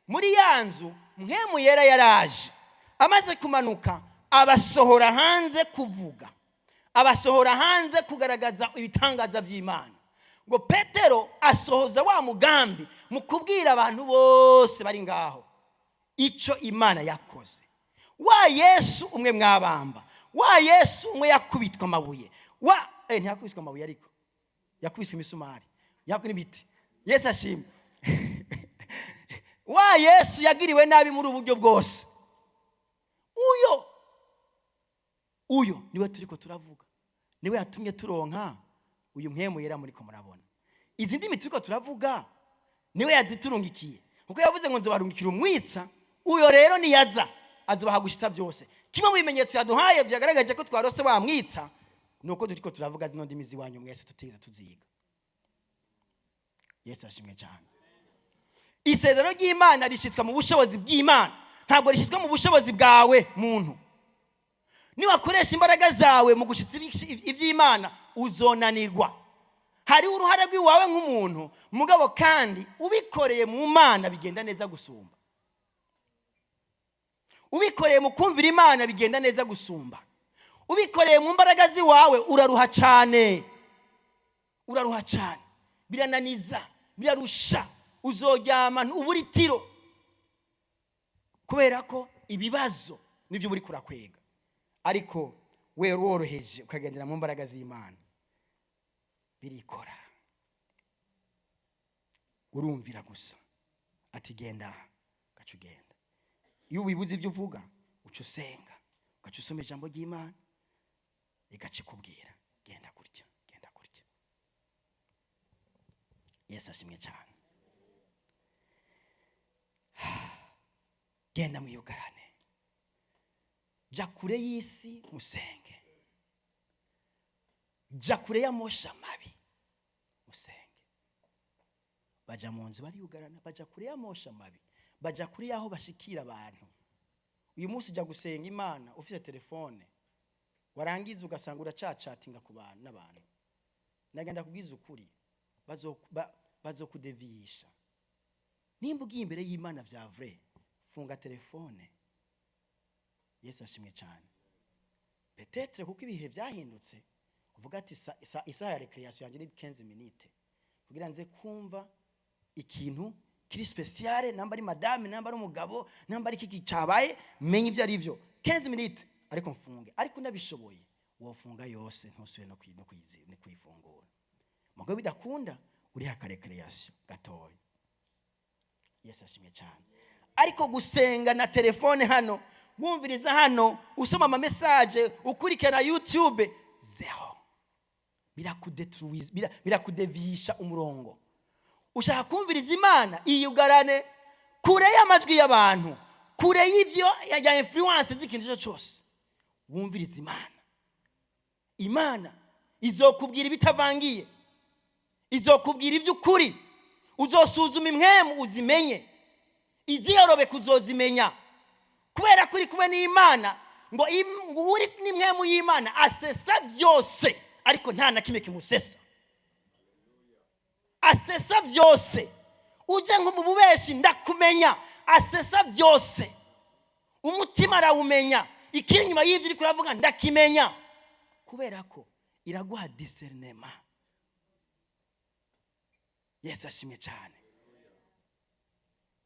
Speaker 1: muri yanzu, Mpwemu Yera yaraje, amaze kumanuka abasohora hanze kuvuga, abasohora hanze kugaragaza ibitangaza by'Imana. Ngo Petero asohoza wa mugambi mu kubwira abantu bose bari ngaho ico Imana yakoze. Wa Yesu umwe mwabamba, wa Yesu umwe yakubitwa amabuye, ntiyakubiswe amabuye ariko yakubiswe imisumari, yakubiswe n'ibiti. Yesu ashimwe. Wa Yesu yagiriwe nabi muri uburyo bwose. Uyo niwe turiko turavuga, niwe yatumye turonka uyu Mpwemu Yera muri ko murabona. Izi ndimi turiko turavuga niwe yaziturungikiye, kuko yavuze ngo nzobarungikira umwitsa. Uyo rero niyaza azobahagushitsa byose. Kimwe mu bimenyetso yaduhaye byagaragaje ko twarose bamwitsa nuko turiko turavuga zino ndimi ziwanyu mwese tutiza tuziga. Yesu ashimwe cyane. Isezerano ry'Imana rishitswa mu bushobozi bw'Imana, ntabwo rishitswa mu bushobozi bwawe muntu. Ni wakoresha imbaraga zawe mu gushitsa iby'Imana uzonanirwa. Hari uruhare rw'iwawe nk'umuntu, mugabo kandi ubikoreye mu Mana bigenda neza gusumba. Ubikoreye mu kumvira Imana bigenda neza gusumba. Ubikoreye mu mbaraga ziwawe uraruha cyane. Uraruha cyane. Birananiza, birarusha. Uzoryama uburitiro. Kubera ko ibibazo nivyo buri kurakwega. Ariko we woroheje ukagendera mu mbaraga z'Imana, birikora. Urumvira gusa ati genda gacugenda. Iyo wibuze ibyo uvuga uca usenga, ugaca usoma ijambo ry'Imana igacikubwira genda kurya, genda kurya. Yesu ashimwe cyane. Genda muyugarane, ja kure y'isi musenge, ja kure y'amosha mabi musenge. Baja mu nzu bariyugarana, baja kure y'amosha mabi, baja kure y'aho bashikira abantu. Uyu munsi jya gusenga Imana ufite telefone, warangiza ugasanga uracacatinga ku bantu n'abantu. Nagenda kubwiza ukuri, bazokudevisha. Nimba ugiye imbere y'Imana vya vrai, funga telefone. Yesu ashimwe cyane. Peut-être kuko ibihe byahindutse, uvuga ati isaha ya recreation yanjye ni 15 minutes, kugira nze kumva ikintu kiri special, namba ari madame, namba ari umugabo, namba ari kiki cyabaye, menye ibyo ari byo. 15 minutes ariko mfunge. Ariko nabishoboye wofunga yose ntusubire no kwifungura. Mugabo bidakunda uri haka recreation gatoya. Yesu ashimye cyane. Ariko gusenga na telefone hano, wumviriza hano, usoma ama message, ukurikira YouTube, zero. Birakudevisha umurongo. Ushaka kumviriza Imana, iyugarane kure y'amajwi y'abantu, kure y'ivyo ya influence z'ikintu cyose. Wumviriza Imana. Imana izokubwira ibitavangiye, izokubwira ivy'ukuri, uzosuzuma impwemu uzimenye, iziyorobe kuzozimenya, kubera kuri kumwe n'Imana ngo uri n'imwemu y'Imana asesa byose, ariko nta na kimwe kimusesa. Asesa byose. Uje nk'umubeshi ndakumenya, asesa byose. Umutima arawumenya, ikiri nyuma y'ivyo uri kuravuga ndakimenya, kubera ko iraguha discernement. Yesu ashimye cyane.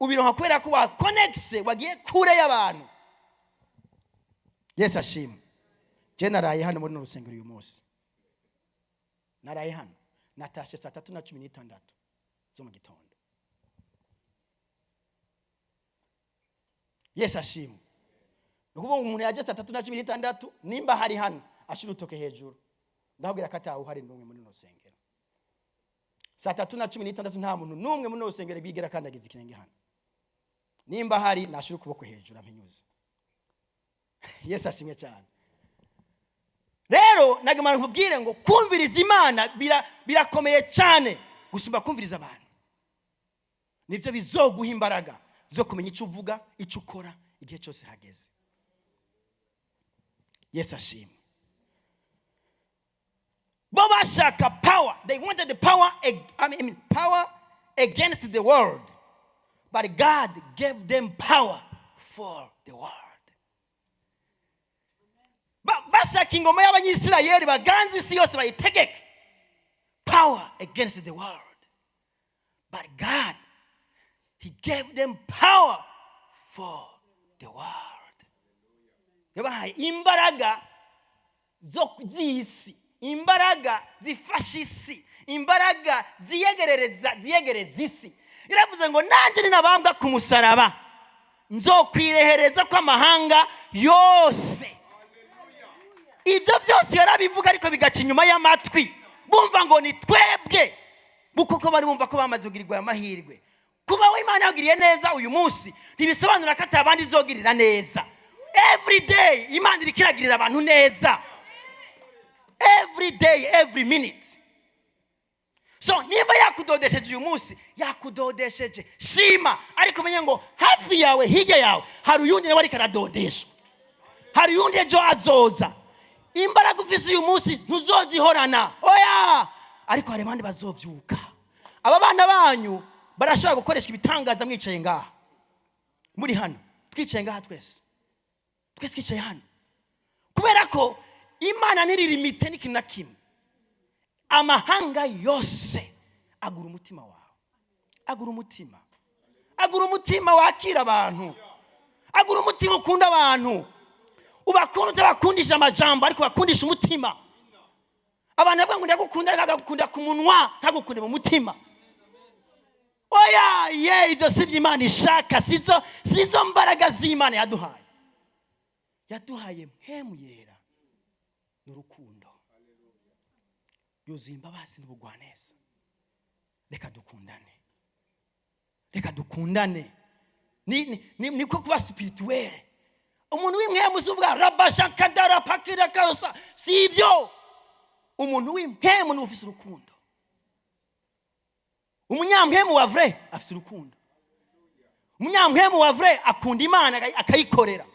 Speaker 1: Ubironka kubera ko wa connecte, wagiye kure y'abantu. Yesu ashimye. Je naraye hano muri rusengero uyu munsi. Naraye hano natashe 3:16 zo mu gitondo. Yesu ashimwe. Ukuvuga umuntu yaje 3:16 nimba hari hano ashira utoke hejuru, ndabwira ko atawe uhari n'umwe muri rusengero. 3:16 nta muntu n'umwe muri rusengero bigera kandagiza ikirenge hano. Nimba hari nashira ukuboko hejuru ampenyuze. Yesu ashimye cyane. Rero nagamara nkubwire ngo kumviriza Imana birakomeye cyane gusumba kumviriza abantu. Nivyo bizoguha imbaraga zo kumenya icyo uvuga, icyo ukora igihe cyose hageze. Yesu ashimwe. Bo bashaka power. They wanted the power, power against the world. But God gave them power for the world. Bashaka ingoma y'Abanyisirayeli baganze isi yose bayitegeke. Power against the world. But God, He gave them power for the world. Yabahaye imbaraga zo z'isi, imbaraga zifasha isi, imbaraga ziyegereza isi. Iravuze ngo nanje ninabambwa ku musaraba nzokwirehereza ko amahanga yose. Ibyo byose yarabivuga ariko bigaca inyuma y'amatwi, bumva ngo ni twebwe, kuko bari bumva ko bamaze kugirirwa amahirwe. Kuba we Imana yagiriye neza uyu munsi ntibisobanura ko atabandi izogirira neza. Every day Imana irikiragirira abantu neza. Every day, every minute. So niba yakudodesheje uyu munsi, yakudodesheje shima, ariko menye ngo hafi yawe, hirya yawe hari uyundi nawe ariko aradodeshwa, hari uyundi ejo azoza. Imbaraga ufise uyu munsi ntuzozihorana, oya, ariko hari abandi bazovyuka. Aba bana banyu barashobora gukoresha ibitangaza mwicaye ngaha, muri hano twicaye ngaha twese twicaye hano, kubera ko Imana ntiririmite n'ikintu na kimwe. Amahanga yose agura umutima wawe, agura umutima wakira abantu, agura umutima ukunda abantu. Ubakunda utabakundisha amajambo ariko bakundisha umutima. Abantu bavuga ngo ndagukunda akagukunda ku munwa ntagukunde mu mutima. Oya, ibyo sivyo Imana ishaka, sizo mbaraga z'Imana yaduhaye. Yaduhaye mpemu yera n'urukundo, yuzuye imbabazi n'ubugwaneza. Reka dukundane. Niko kuba spirituel. Umuntu w'imwemu uvuga rabashakadara pakira karosa, sivyo. Umuntu w'imwemu ni ufise urukundo. Umunyamwemu wa vrai afise urukundo. Umunyamwemu wa vrai akunda Imana akayikorera.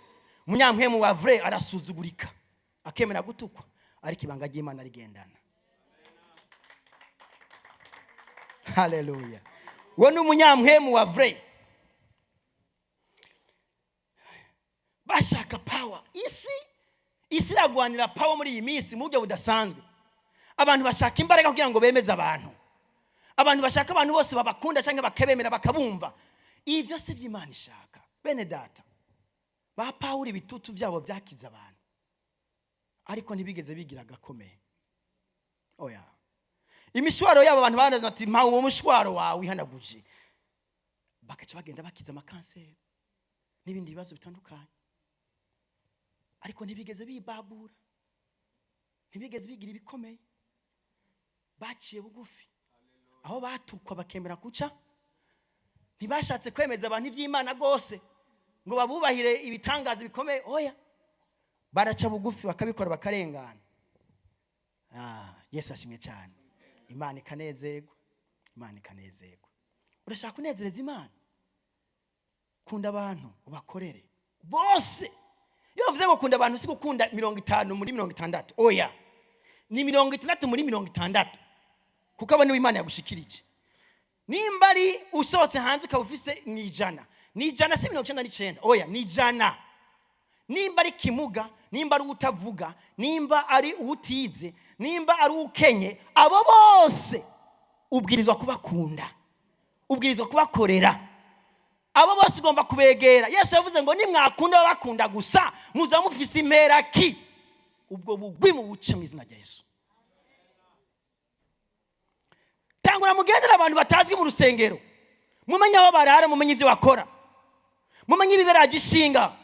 Speaker 1: Umunyamwemu wa vrai arasuzugurika, akemera gutukwa, ariko ibanga ry'Imana rigendana. Hallelujah. Wowe ni umunyamwemu wa vrai. Bashaka power. Isi iragwanira power muri iyi minsi mu buryo budasanzwe. Abantu bashaka imbaraga kugira ngo bemeze abantu. Abantu bashaka abantu bose babakunda cyangwa bakabemera bakabumva. Ibyo si by'Imana ishaka. Bene data, ba Pawulo ibitutu byabo byakiza abantu, ariko ntibigeze bigira gakomeye. Oya, imishwaro yabo abantu banaza ati mpa uwo mushwaro wawe ihanaguje, bakaca bagenda bakiza amakanseri n'ibindi bibazo bitandukanye. Ariko ntibigeze bibabura, ntibigeze bigira ibikomeye. Baciye bugufi, aho batukwa bakemera kuca. Ntibashatse kwemeza abantu iby'Imana gose ngo babubahire ibitangaza bikomeye. Oya, baraca bugufi bakabikora bakarengana. Yesu ashimye cyane. Imana ikanezerwa. urashaka kunezereza Imana, kunda abantu ubakorere bose. Iyo uvuze ngo kunda abantu si gukunda 50 muri 60, oya, ni 60 muri 60, kuko abo ni Imana yagushikirije. Nimba ari usohotse hanze ukaba ufise ni 100 si 99, oya ni 100. Nimba ari kimuga, nimba ari utavuga, nimba ari utize, nimba ari ukenye, abo bose ubwirizwa kubakunda, ubwirizwa kubakorera. Abo bose ugomba kubegera. Yesu yavuze ngo nimwakunda bakunda gusa muza mufise impera ki, ubwo bugwi mu buce mu izina rya Yesu. Tangura mugendera abantu batazwi mu rusengero, mumenye aho barara, mumenye ivyo bakora, mumenye ibibera gishinga.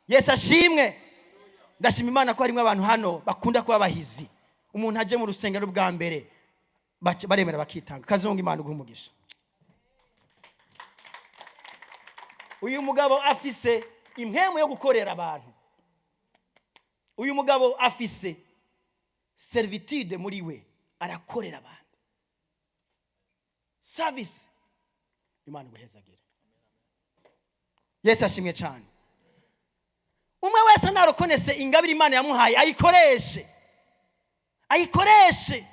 Speaker 1: Yesu ashimwe. Ndashima Imana ko harimo abantu hano bakunda kuba bahizi. Umuntu aje mu rusengero bwa mbere baremera bakitanga. Kazungu Imana guhumugisha. Uyu mugabo afise impemu yo gukorera abantu. Uyu mugabo afise servitude muri we, arakorera abantu. Service. Imana guhezagire. Yesu ashimwe cyane. Umwe wese narokonese ingabire Imana yamuhaye ayikoreshe. Ayikoreshe.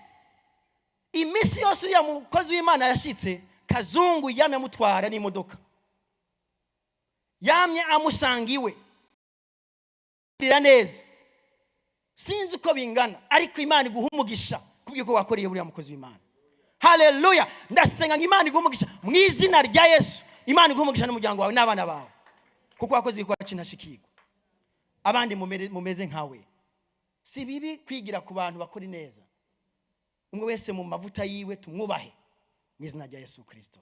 Speaker 1: Imisi yose ya mukozi w'Imana yashitse, Kazungu yamye amutwara n'imodoka. Yamye amusangiwe. Bira neza. Sinzi uko bingana, ariko Imana iguhumugisha kubyo ko wakoreye buri mukozi w'Imana. Haleluya. Ndasenga ngo Imana iguhumugisha mu izina rya Yesu. Imana iguhumugisha n'umuryango wawe n'abana bawe, kuko wakoze ikora kinashikirwa. Abandi mumeze nkawe. Si bibi kwigira ku bantu bakora neza. Umwe wese mu mavuta yiwe tumwubahe mu izina rya Yesu Kristo.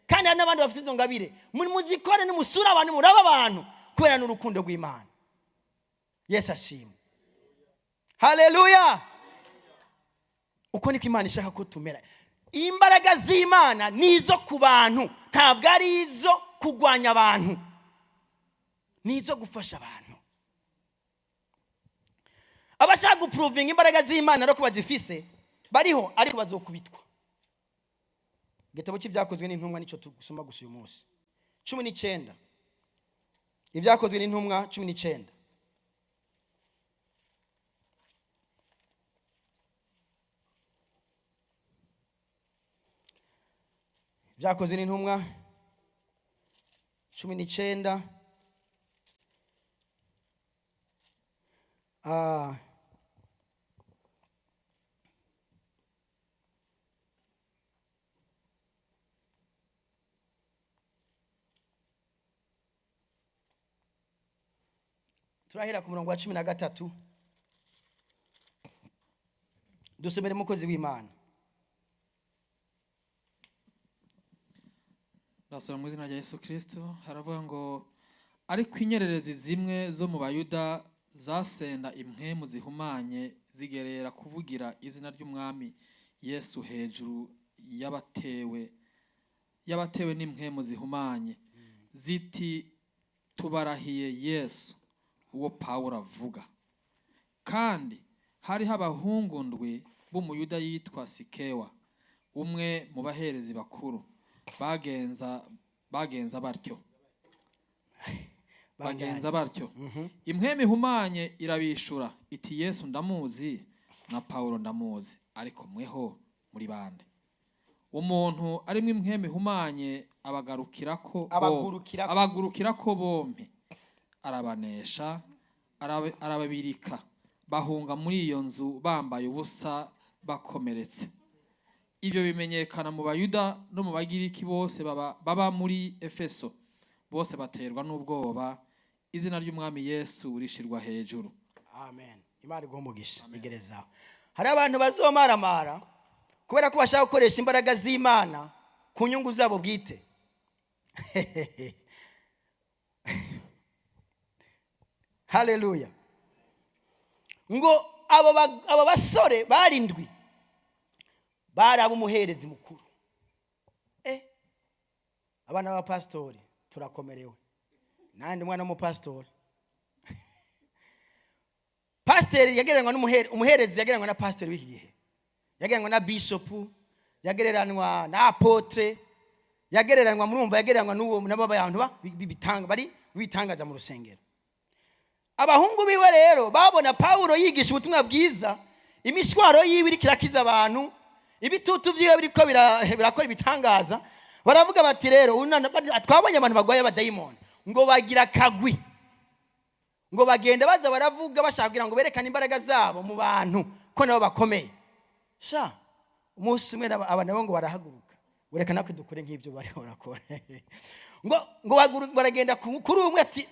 Speaker 1: Kandi hari n'abandi bafite izo ngabire, muzikore nimusura abantu, muraba abantu kubera n'urukundo rw'Imana. Yesu ashimwe. Haleluya. Uko niko Imana ishaka ko tumera. Imbaraga z'Imana nizo ku bantu, ntabwo ari izo kugwanya abantu, nizo gufasha abantu. Abashaka guprovinga imbaraga z'Imana no kubazifise bariho, ariko bazokubitwa. Igitabo cy'ibyakozwe n'intumwa nico tugusoma gusa uyu munsi 19. Ibyakozwe n'intumwa 19. Ibyakozwe n'intumwa 19. Turahera ku murongo wa 13. Dusomere mukozi w'Imana.
Speaker 2: Ndasoma mu izina rya Yesu Kristo. Haravuga ngo ariko inyererezi zimwe zo mu Bayuda zasenda impwemu zihumanye zigerera kuvugira izina ry'umwami Yesu hejuru yabatewe n'impwemu zihumanye, ziti tubarahiye Yesu uwo Pawulo avuga. Kandi hariho abahungu ndwi b'Umuyuda yitwa Sikewa, umwe mu baherezi bakuru, bagenza batyo. Impwemu ihumanye irabishura iti Yesu ndamuzi na Pawulo ndamuzi, ariko mweho muri bande? Umuntu arimo impwemu ihumanye abagurukirako bompi, arabanesha, arababirika, bahunga muri iyo nzu bambaye ubusa bakomeretse. Ibyo bimenyekana mu Bayuda no mu Bagiriki bose baba muri Efeso. Bose baterwa n'ubwoba, izina ry'umwami Yesu rishirwa hejuru.
Speaker 1: Amen. Imana iguhumugisha. Igereza. Hari abantu bazomaramara kubera ko bashaka gukoresha imbaraga z'Imana ku nyungu zabo bwite. Haleluya. Ngo abo basore barindwi baraba umuherezi mukuru. Abana ba pastori turakomerewe. Nandi mwana mu pastori. Pastori yagereranywa umuherezi yagereranywa na pastori w'iki gihe. Yagereranywa na bishop, yagereranywa na apotre, yagereranywa murumva yagereranywa n'uwo nabo abantu bari bitangaza mu rusengero. Abahungu biwe rero babona Paulo yigisha ubutumwa bwiza, imishwaro yiwe iri kirakiza abantu, ibitutu vyiwe biriko birakora ibitangaza. Baravuga bati rero twabonye abantu bagwaye abadayimoni ngo bagira kagwi, ngo bagenda baza baravuga bashaka kugira ngo berekane imbaraga zabo mu bantu ko nabo bakomeye. Sha umunsi umwe aba nabo ngo barahaguruka, urekana ko dukore nk'ibyo bari barakora. ngo baragenda kuri umwe ati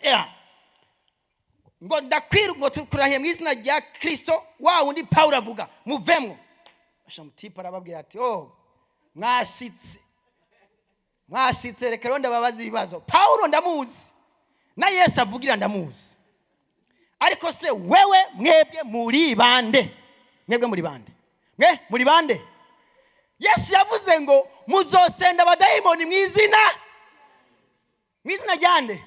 Speaker 1: ngo ndakwiru ngo tukurahiye mu izina rya Kristo wa wundi Paulo avuga muvemwo. Basha mutipa arababwira ati mwashitse reka ronda babaza ibibazo. Paulo ndamuzi na Yesu avugira ndamuzi, ariko se wewe mwebwe muri bande? Mwebwe muri bande? Muri bande? Yesu yavuze ngo muzosenda abadayimoni mu izina ryande.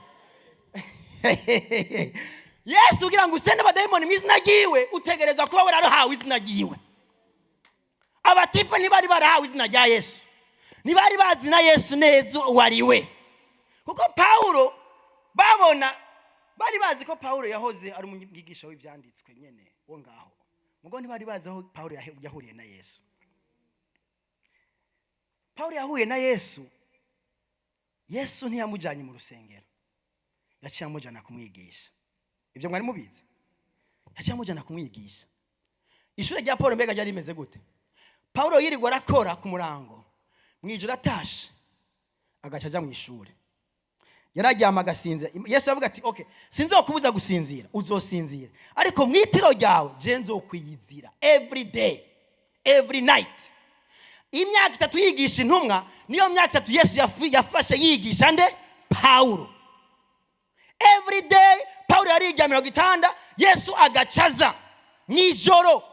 Speaker 1: Yesu ugira ngo usende abadayimoni mu izina ryiwe utegereza kuba warahawe izina ryiwe. Abatipe ntibari barahawe izina rya Yesu, ntibari bazi na Yesu neza wariwe, kuko Paulo bari bazi ko Paulo yahoze ari umwigisha w'ivyanditswe nyene wo ngaho, mugo ntibari bazi aho Paulo yahuriye na Yesu. Paulo yahuye na Yesu, Yesu ntiyamujanye mu rusengero, yaciye amujana kumwigisha. Ibyo mwari mubizi? Yaciye amujana kumwigisha. Ishure rya Paulo mbega ryari rimeze gute? Paulo yirirwa arakora ku murango, mwijuru atashe agaca aja mu ishure. Yararyama agasinzira. Yesu yavuga ati okay, sinzokubuza gusinzira, uzosinzira, ariko mwitiro ryawe je nzokwiyizira every day, every night. Imyaka 3 yigisha intumwa, niyo myaka 3 Yesu yafashe yigisha nde? Paulo. Every day Paulo yariryamira ku gitanda, Yesu agacaza mwijoro,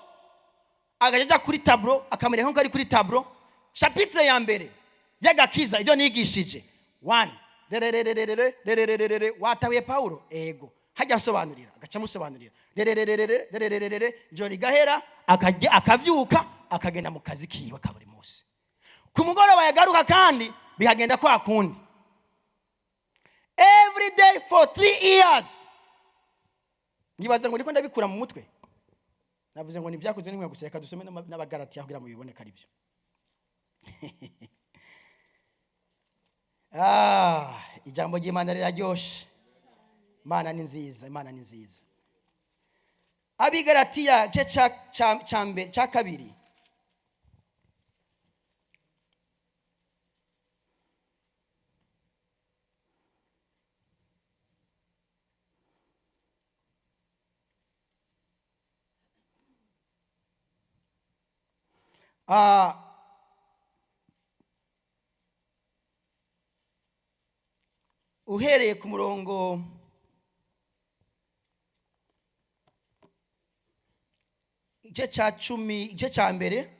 Speaker 1: agajaja kuri tableau, akamera nko ari kuri tableau. Chapitre ya mbere y'agakiza ibyo nigishije 1 watawiye Paulo ego hajya asobanurira, agaca musobanurira njori gahera akavyuka akagenda mu kazi kiwe ka buri munsi. Ku mugoroba yagaruka kandi bihagenda kwa kundi, every day for 3 years. Ngibaza ngo ndiko ndabikura mu mutwe, navuze ngo nivyakuze nimwe gusa, reka dusome n'abagalatiya kugira ngo bibone kari byo. Ijambo ry'Imana riraryoshe. Imana ni nziza, Imana ni nziza. Abigalatiya cha kabiri. Uhereye ku murongo igice cya mbere,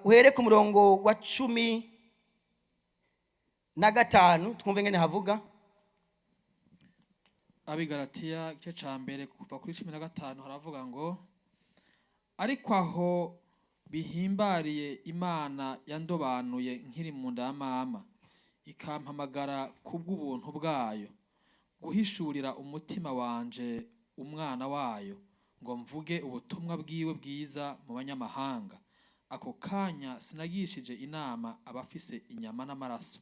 Speaker 1: uhereye ku murongo wa 15 twumve ngene havuga.
Speaker 2: Abigalatiya igice cya mbere kuva kuri 15 haravuga ngo ariko aho bihimbariye Imana yandobanuye nkiri mu nda ya mama, ikampamagara kubw'ubuntu bwayo guhishurira umutima wanje umwana wayo, ngo mvuge ubutumwa bwiwe bwiza mu banyamahanga. Ako kanya sinagishije inama abafise inyama n'amaraso,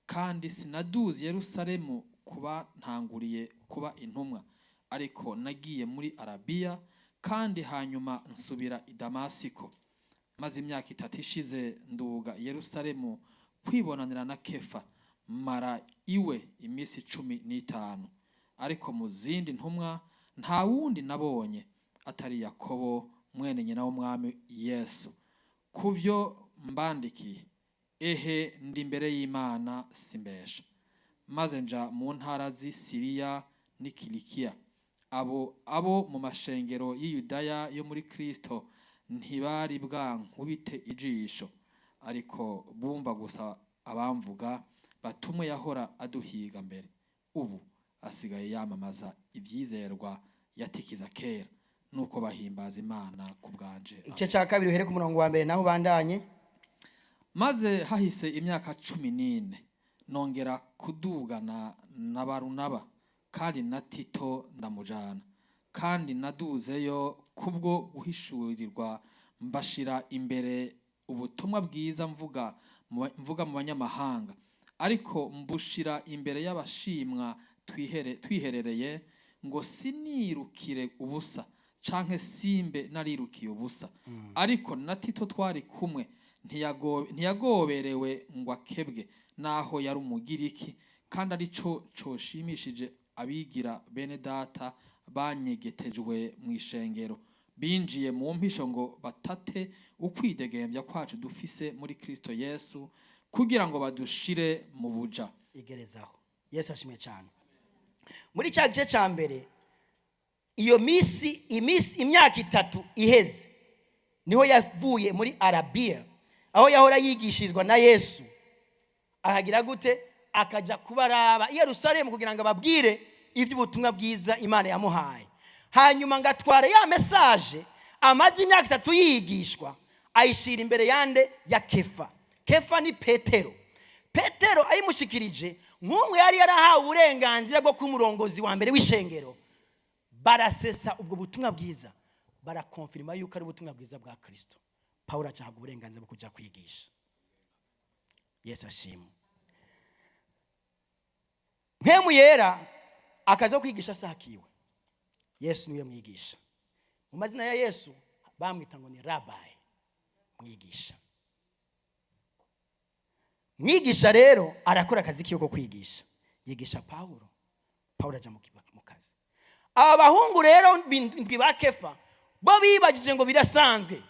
Speaker 2: kandi sinaduze Yerusalemu kuba ntanguriye kuba intumwa, ariko nagiye muri Arabiya, kandi hanyuma nsubira i Damasiko. Maze imyaka 3 ishize nduga Yerusalemu kwibonanira na Kefa, mara iwe imisi 15. Ariko mu zindi ntumwa nta wundi nabonye atari Yakobo mwene nyina w'umwami Yesu. Kuvyo mbandikiye, ehe ndi imbere y'Imana simbesha. Maze nja mu ntara z'i Siriya ni Kilikiya. Abo mu mashengero y'Iyudaya yo muri Kristo ntibari bwankubite ijisho, ariko bumva gusa abamvuga batumwe yahora aduhiga mbere. Ubu asigaye yamamaza ibyizerwa yatikiza kera, nuko bahimbaza Imana ku bwanje.
Speaker 1: Igice cya kabiri uhere ku murongo wa mbere naho bandanye.
Speaker 2: maze hahise imyaka 14 nongera kudugana na Barunaba kandi na Tito ndamujana, kandi naduzeyo kubwo guhishurirwa mbashira imbere ubutumwa bwiza mvuga mu banyamahanga, ariko mbushira imbere y'abashimwa twiherereye, ngo sinirukire ubusa canke simbe narirukiye ubusa. Ariko na Tito twari kumwe ntiyagoberewe ngo akebwe, naho yari umugiriki, kandi arico coshimishije abigira bene data banyegetejwe mu ishengero, binjiye mu mpisho ngo batate ukwidegembya kwacu dufise muri Kristo Yesu, kugira ngo badushire mu buja.
Speaker 1: Igerezaho. Yesu ashimwe cyane. Muri cya gice cya mbere, iyo imyaka 3 iheze, niho yavuye muri Arabiya, aho yahora yigishirizwa na Yesu. Aragira gute? Akaja kubaraba i Yerusalemu kugira ngo ababwire iby'ubutumwa bwiza Imana yamuhaye. Hanyuma ngatwara ya message amazi imyaka 3 yigishwa, ayishira imbere yande ya Kefa. Kefa ni Petero. Petero ayimushikirije nk'umwe yari yarahawe uburenganzira bwo kumurongozi wa mbere w'ishengero. Barasesa ubwo butumwa bwiza, barakonfirma yuko ari ubutumwa bwiza bwa Kristo. Paulo acahabwa uburenganzira bwo kuja kwigisha. Yesu ashimwe. Mpemu yera akaza kwigisha sakiwe. Yesu niwe mwigisha. Mu mazina ya Yesu bamwita ngo ni Rabbi, mwigisha. Mwigisha rero arakora akazi kiyo ko kwigisha. Yigisha Paulo. Paulo aja mu kazi. Aba bahungu rero ndwi ba Kefa bo bibagije ngo birasanzwe.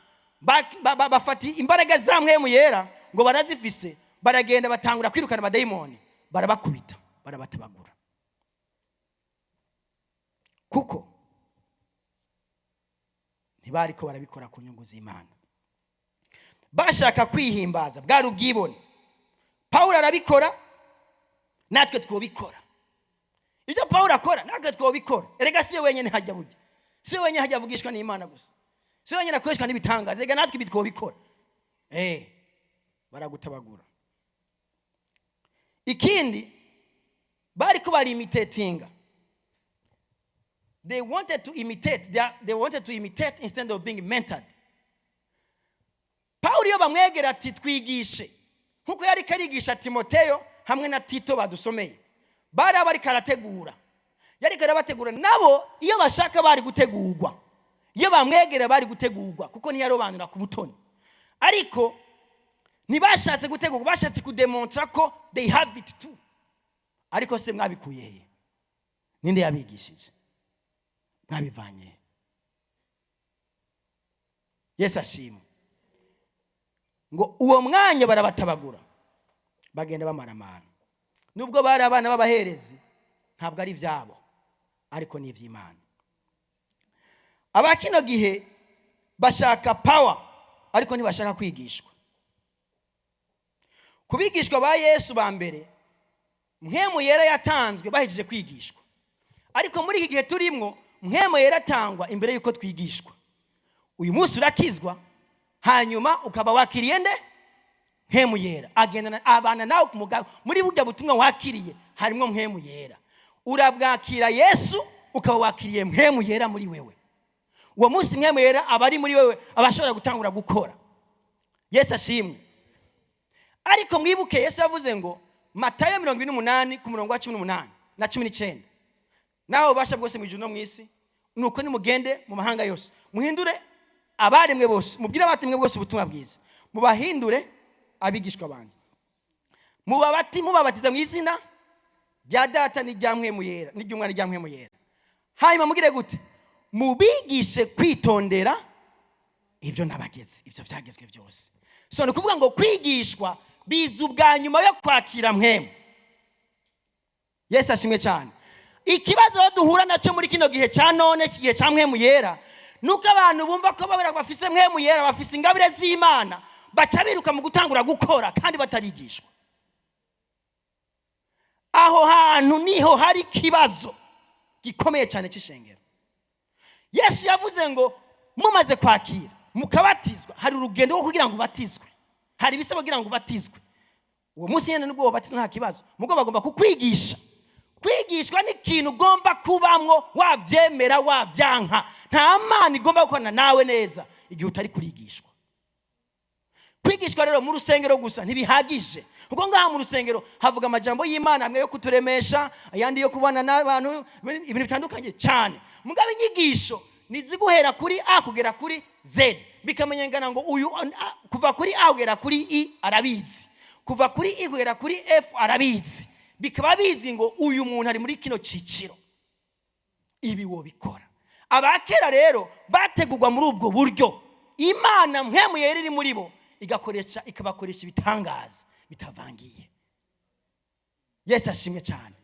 Speaker 1: Bafati imbaraga za mpemu yera ngo barazifise, baragenda batangura kwirukana abadayimoni, barabakubita, barabatabagura. Kuko ntibari ko barabikora ku nyungu z'Imana, bashaka kwihimbaza, bwari ubwibone. Paulo arabikora, natwe twobikora. Ibyo Paulo akora natwe twobikora. Erega si wenyene hajya bujya, si wenyene hajya avugishwa n'Imana gusa, si wenyene akoreshwa n'ibitangaza. Erega natwe bitwobikora. Baragutabagura. Ikindi bari ko bari imitatinga. They wanted to imitate instead of being mentored. Paulo yo bamwegera ati twigishe nkuko yari karigisha Timoteyo hamwe na Tito badusomeye. Bari karategura, yari karabategura. Nabo iyo bashaka bari gutegurwa, iyo bamwegera bari gutegurwa, kuko ntiyarobanura ku butoni. Ariko ntibashatse gutegurwa, bashatse kudemonstra ko they have it too. Ariko se mwabikuye he? Ninde yabigishije? Mwabivanye? Yesu ashimwe. Ngo uwo mwanya barabatabagura, bagenda bamaramana. Nubwo bari abana b'abaherezi, ntabwo ari byabo, ariko ni iby'Imana. Abakino gihe bashaka power, ariko ntibashaka kwigishwa. Kubigishwa ba Yesu ba mbere, mpemu yera yatanzwe bahejeje kwigishwa. Ariko muri iki gihe turimo, mpemu yera atangwa imbere yuko twigishwa. Uyu munsi urakizwa, hanyuma ukaba wakiriye nde? Mpemu yera agenda abana nawe kumugabo. Muri burya butumwa wakiriye harimo mpemu yera. Urabwakira Yesu, ukaba wakiriye mpemu yera muri wewe. Uwo munsi mpemu yera abari muri wewe abashobora gutangura gukora. Yesu ashimwe. Ariko mwibuke Yesu yavuze ngo Matayo 28 ku murongo wa 18 na 19, naho basha bwose mu ijuru no mu isi, nuko nimugende mu mahanga yose, muhindure abaremwe bose, mubwire abatemwe bose ubutumwa bwiza, mubahindure abigishwa banje, mubabatiza mu izina rya Data n'irya Mpemu yera, n'iry'Umwana n'irya Mpemu yera. Hanyuma mugire gute? Mubigishe kwitondera ibyo nabageze, ibyo byagezwe byose. So ni kuvuga ngo kwigishwa biza ubwa nyuma yo kwakira mpemu. Yesu ashimwe cyane. Ikibazo duhura nacyo muri kino gihe cya none, kigihe cya mpemu yera, nuko abantu bumva ko bafise mpemu yera, bafise ingabire z'Imana, baca biruka mu gutangura gukora kandi batarigishwa. Aho hantu niho hari kibazo gikomeye cyane cy'ishengero. Yesu yavuze ngo mumaze kwakira mukabatizwa, hari urugendo rwo kugira ngo batizwe. hari ibisaba kugira ngo ubatizwe. Uwo munsi nyene nubwo wabatizwa nta kibazo, mugo bagomba kukwigisha. Kwigishwa ni ikintu ugomba kubamwo, wavyemera wavyanka. Nta mana igomba gukorana nawe neza igihe utari kurigishwa. Kwigishwa rero mu rusengero gusa ntibihagije, kuko ngaha mu rusengero havuga amajambo y'Imana, amwe yo kuturemesha, ayandi yo kubana n'abantu, ibintu bitandukanye cyane. Mugabe inyigisho niziguhera kuri A kugera kuri Z, bikamenyekana ngo uyu kuva kuri A kugera kuri I arabizi, kuva kuri I kugera kuri F arabizi, bikaba bizwi ngo uyu muntu ari muri kino ciciro. Ibi wo bikora. Abakera rero bategurwa muri ubwo buryo. Imana mpemu yari iri muri bo ikabakoresha ibitangaza bitavangiye. Yesu ashimwe cyane.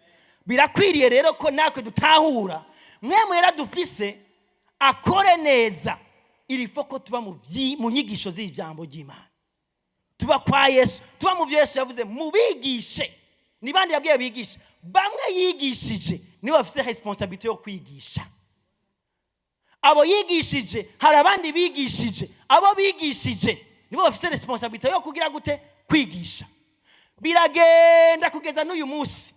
Speaker 1: Birakwiriye rero ko natwe dutahura mpemu yaradufise akore neza. Irifo ko tuba mu nyigisho z'ijambo ry'Imana, tuba kwa Yesu, tuba mu byo Yesu yavuze mubigishe. Ni bandi yabwiye bigisha? Bamwe yigishije nibo bafise responsibility yo kwigisha. Abo yigishije hari abandi bigishije, abo bigishije nibo bafise responsibility yo kugira gute kwigisha. Biragenda kugeza n'uyu munsi.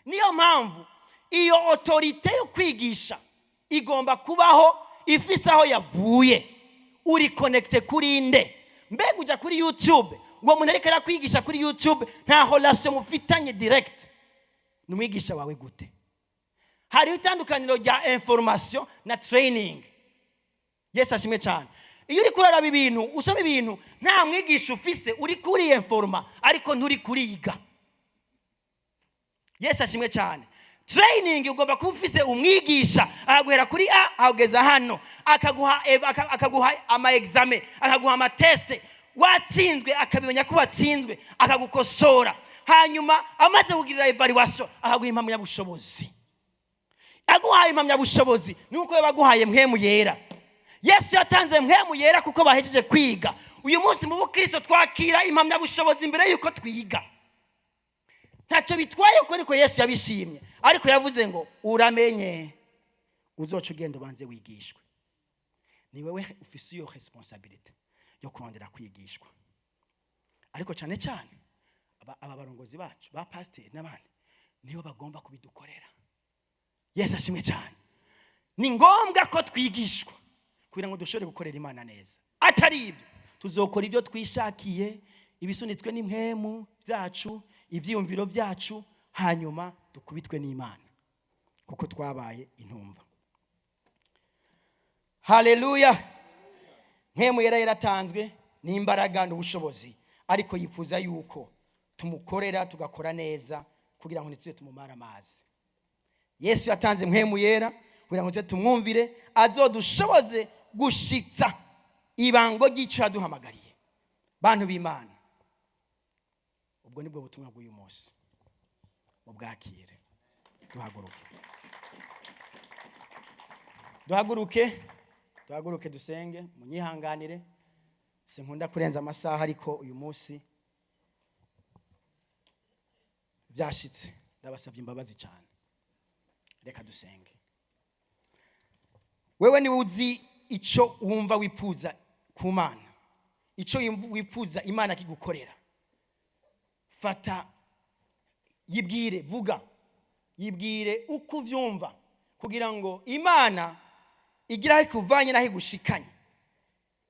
Speaker 1: Niyo mpamvu iyo autorité yo kwigisha igomba kubaho ifise aho yavuye. Uri connecte kuri nde? Mbega uja kuri YouTube, uwo muntu ariko arakwigisha kuri YouTube nta relation mufitanye direct n'umwigisha wawe gute? Hari itandukaniro rya information na training. Yesu ashimwe cyane. Iyo uri kurara ibintu, usoma ibintu, nta mwigisha ufise, uri kuri informa ariko nturi kuriga. Yesu ashimwe cyane. Training ugomba kuba ufise umwigisha, akaguhera kuri A ahugeza hano, akaguha ama examen, akaguha ama test, watsinzwe akabimenya ko watsinzwe, akagukosora. Hanyuma amaze kugirira evaluation akaguha impamya bushobozi. Aguhaye impamya bushobozi nuko yabaguhaye mpemu yera. Yesu yatanze mpemu yera kuko bahejeje kwiga. Uyu munsi mu bukristo twakira impamya bushobozi imbere yuko twiga. Ntacyo bitwaye uko ariko Yesu yabishimye, ariko yavuze ngo uramenye uzoca ugenda ubanze wigishwe. Ni wewe ufise iyo responsibility yo kurondera kwigishwa. Ariko cyane cyane aba barongozi bacu ba pastor n'abandi niyo bagomba kubidukorera. Yesu ashimwe cyane. Ni ngombwa ko twigishwa kugira ngo dushobore gukorera Imana neza. Atari ibyo tuzokora ibyo twishakiye, ibisunitswe n'impemu byacu, ivyiyumviro byacu, hanyuma dukubitwe n'Imana kuko twabaye intumva. Haleluya. Mpemu yera yaratanzwe n'imbaraga n'ubushobozi, ariko yifuza yuko tumukorera tugakora neza kugira ngo nitse tumumara amazi. Yesu yatanze mpemu yera kugira ngo tumwumvire, azodushoboze gushitsa ibango ry'icyo yaduhamagariye. Bantu b'Imana, ubwo nibwo butumwa bw'uyu munsi. Mubwakire. Duhaguruke dusenge, munyihanganire. Sinkunda kurenza amasaha, ariko uyu munsi byashitse, ndabasabye imbabazi cyane. Reka dusenge. Wewe ni uzi ico wumva wipfuza ku Mana, ico wipfuza Imana kigukorera. Fata, yibwire, vuga, yibwire uko uvyumva kugira ngo Imana igira ikuvanye naho igushikanye,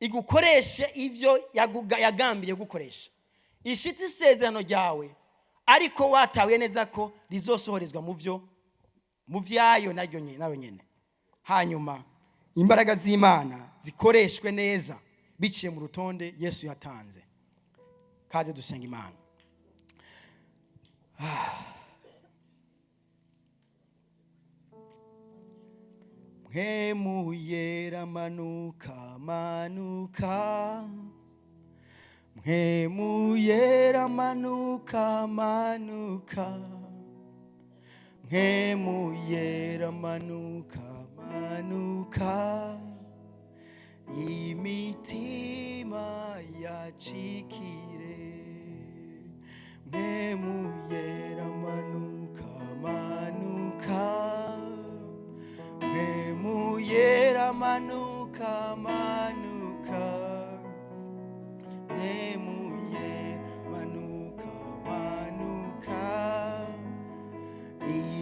Speaker 1: igukoreshe ivyo yagambiye gukoresha. Ishitse isezerano ryawe, ariko watawe neza ko rizosohorezwa mu vyayo nayo nyene. Hanyuma imbaraga z'Imana zikoreshwe neza biciye mu rutonde Yesu yatanze. Kaze dusenga Imana. Mpemu yera manuka manuka, mpemu yera manuka manuka, mpemu yera manuka manuka, imitima yachikire. Mpemu yera manuka manuka, mpemu yera manuka manuka, mpemu yera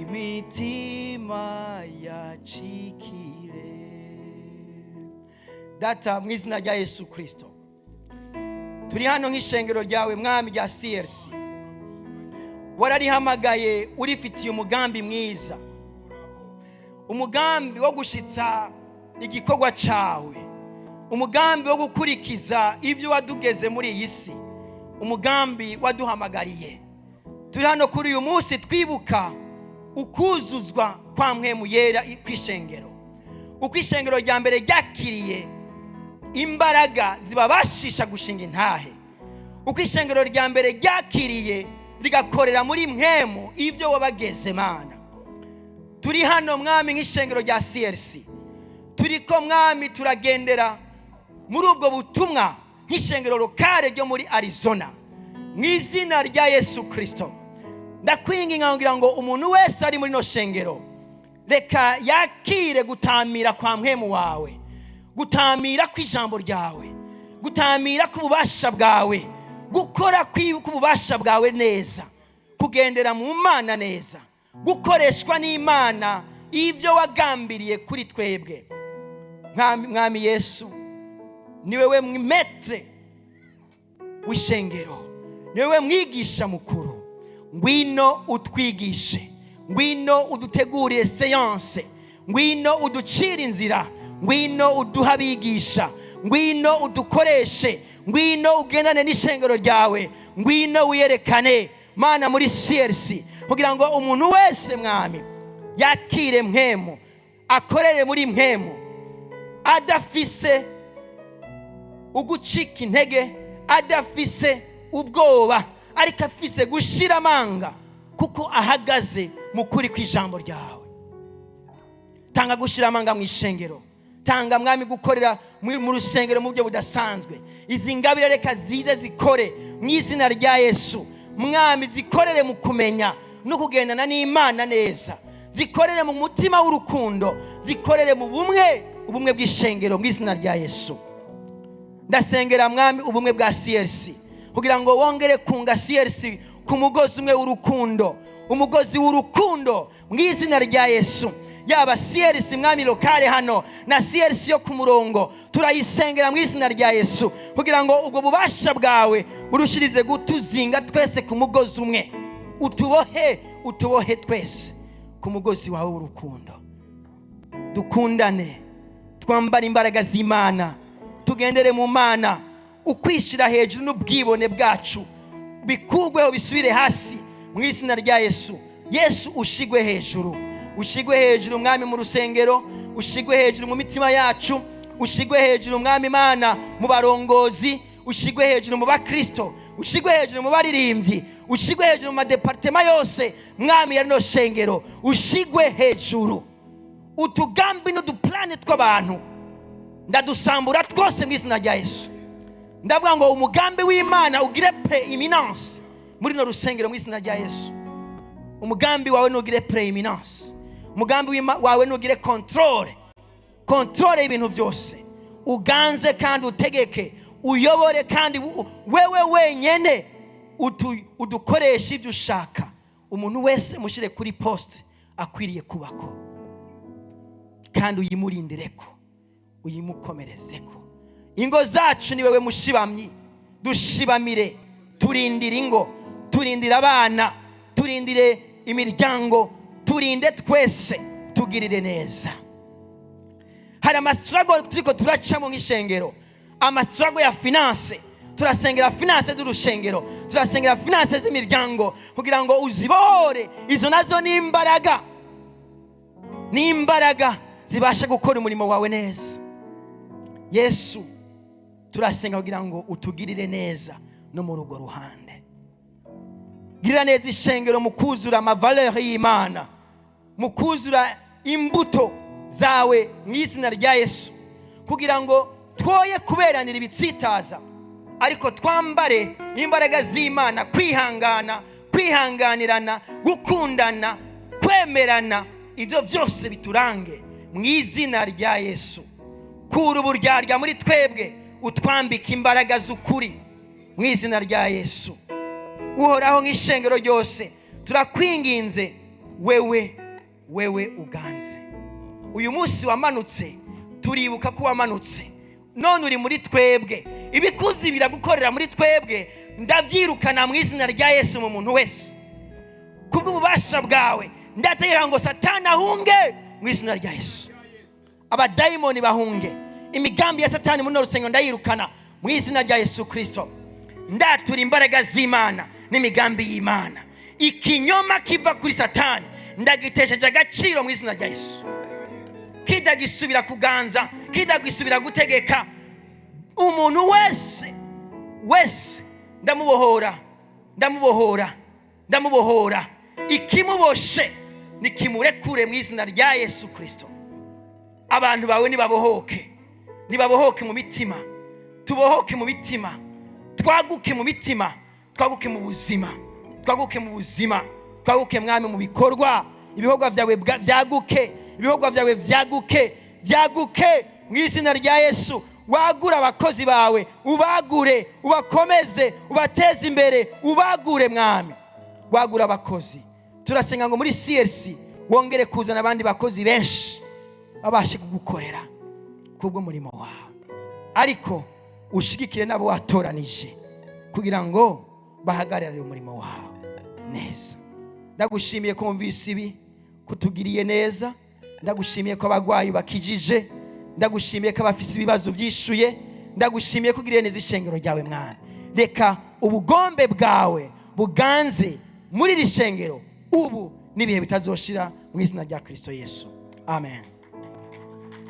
Speaker 1: imitima yacikire. Data, mu izina rya Yesu Kristo, turi hano nk'ishengero ryawe mwami rya CRC. Wararihamagaye urifitiye umugambi mwiza, umugambi wo gushitsa igikorwa cawe, umugambi wo gukurikiza ivyo wadugeze muri iyi si, umugambi waduhamagariye. Turi hano kuri uyu munsi twibuka ukuzuzwa kwa mpwemu yera kw'ishengero, uko ishengero rya mbere ryakiriye imbaraga zibabashisha gushinga intahe, uko ishengero rya mbere ryakiriye rigakorera muri mpwemu ivyo wabageze Mana. Turi hano mwami nk'ishengero rya CRC, turiko mwami turagendera muri ubwo butumwa nk'ishengero lokale ryo muri Arizona. Mu izina rya Yesu Kristo ndakwinginga kugira ngo umuntu wese ari muri no shengero reka yakire gutamira kwa mpwemu wawe, gutamira kw'ijambo ryawe, gutamira k'ububasha bwawe, gukora kw'ububasha bwawe neza, kugendera mu Mana neza, gukoreshwa n'Imana ivyo wagambiriye kuri twebwe. Mwami Yesu, ni wewe mmetre w'ishengero, ni wewe mwigisha mukuru. Ngwino utwigishe, ngwino udutegurire seance, ngwino uducire inzira, ngwino uduhabigisha, ngwino udukoreshe, ngwino ugendane n'ishengero ryawe, ngwino wiyerekane Mana muri CRC, kugira ngo umuntu wese mwami yakire mpwemu, akorere muri mpwemu, adafise ugucika intege, adafise ubwoba, ariko afise gushira amanga kuko ahagaze mu kuri kw'ijambo ryawe. Tanga gushira amanga mu ishengero, tanga mwami gukorera mu rusengero mu buryo budasanzwe. Izi ngabire reka zize zikore mu izina rya Yesu mwami, zikorere mu kumenya no kugendana n'Imana neza, zikorere mu mutima w'urukundo, zikorere mu ubumwe bw'ishengero mu izina rya Yesu. Ndasengera mwami ubumwe bwa CRC kugira ngo wongere kunga CRC ku mugozi umwe w'urukundo, umugozi w'urukundo mu izina rya Yesu. Yaba CRC mwami lokale hano na CRC yo ku murongo, turayisengera mu izina rya Yesu kugira ngo ubwo bubasha bwawe burushirize gutuzinga twese ku mugozi umwe, utubohe twese ku mugozi wawe w'urukundo. Dukundane, twambara imbaraga z'Imana, tugendere mu Mana, ukwishira hejuru n'ubwibone bwacu bikugweho bisubire hasi mu izina rya Yesu. Yesu ushigwe hejuru, ushigwe hejuru mwami mu rusengero, ushigwe hejuru mu mitima yacu, ushigwe hejuru mwami Mana mu barongozi, ushigwe hejuru mu bakristo, ushigwe hejuru mu baririmbyi, ushigwe hejuru mu madepartema yose mwami ya no shengero, ushigwe hejuru. Utugambi n'uduplane tw'abantu ndadusambura twose mu izina rya Yesu. Ndavuga ngo umugambi w'Imana ugire preeminence muri no rusengero mu izina rya Yesu. Umugambi wawe nugire preeminence, umugambi wawe nugire control y'ibintu byose. Uganze kandi utegeke, uyobore kandi wewe wenyene udukoresha ibyo ushaka. Umuntu wese mushire kuri poste akwiriye kubako, kandi uyimurindireko, uyimukomerezeko. Ingo zacu ni wewe mushibamyi, dushibamire, turindire ingo, turindire abana, turindire imiryango, turinde twese, tugirire neza. Hari amastrago turiko turacamo nk'ishengero, amastrago ya finance. Turasengera finance z'urushengero, turasengera finance z'imiryango kugira ngo uzibohore. Izo nazo ni imbaraga zibasha gukora umurimo wawe neza. Yesu, turasenga kugira ngo utugirire neza no mu rugo ruhande. Girira neza ishengero mu kuzura amavaleur y'Imana, mu kuzura imbuto zawe mu izina rya Yesu, kugira ngo twoye kuberanira ibitsitaza, ariko twambare imbaraga z'Imana, kwihangana, kwihanganirana, gukundana, kwemerana. Ibyo byose biturange mu izina rya Yesu. Kura uburyarya muri twebwe, utwambika imbaraga z'ukuri mu izina rya Yesu. Uhoraho nk'ishengero ryose turakwinginze, wewe wewe uganze. Uyu munsi wamanutse, turibuka ko wamanutse, none uri muri twebwe. Ibikuzi biragukorera muri twebwe, ndavyirukana mu izina rya Yesu mu muntu wese. Kubw'ububasha bwawe ndategeka ngo Satani ahunge mu izina rya Yesu. Abadayimoni bahunge, imigambi ya Satani muri rusengero ndayirukana mu izina rya Yesu Kristo. Ndatura imbaraga z'Imana n'imigambi y'Imana. Ikinyoma kiva kuri Satani ndagitesheje agaciro mu izina rya Yesu. Kidagisubira kuganza, kidagisubira gutegeka. Umuntu wese ndamubohora. Ikimuboshe nikimurekure mu izina rya Yesu Kristo. Abantu bawe nibabohoke mu mitima, tubohoke mu mitima, twaguke mu mitima, twaguke mu buzima, twaguke mwami mu bikorwa. Ibikorwa byawe byaguke mu izina rya Yesu. Wagura abakozi bawe, ubagure, ubakomeze, ubateze imbere, ubagure mwami. Wagura abakozi. Turasenga ngo muri CLC wongere kuzana abandi bakozi benshi babashe kugukorera kubwo murimo wawe, ariko ushigikire nabo watoranije kugira ngo bahagararire umurimo wawe neza. Ndagushimiye ko wumvise ibi, kutugiriye neza. Ndagushimiye ko abagwayi bakijije. Ndagushimiye ko abafise ibibazo byishuye. Ndagushimiye ko ugiriye neza ishengero ryawe mwana. Reka ubugombe bwawe buganze muri iri shengero ubu n'ibihe bitazoshira mu izina rya Kristo Yesu. Amen.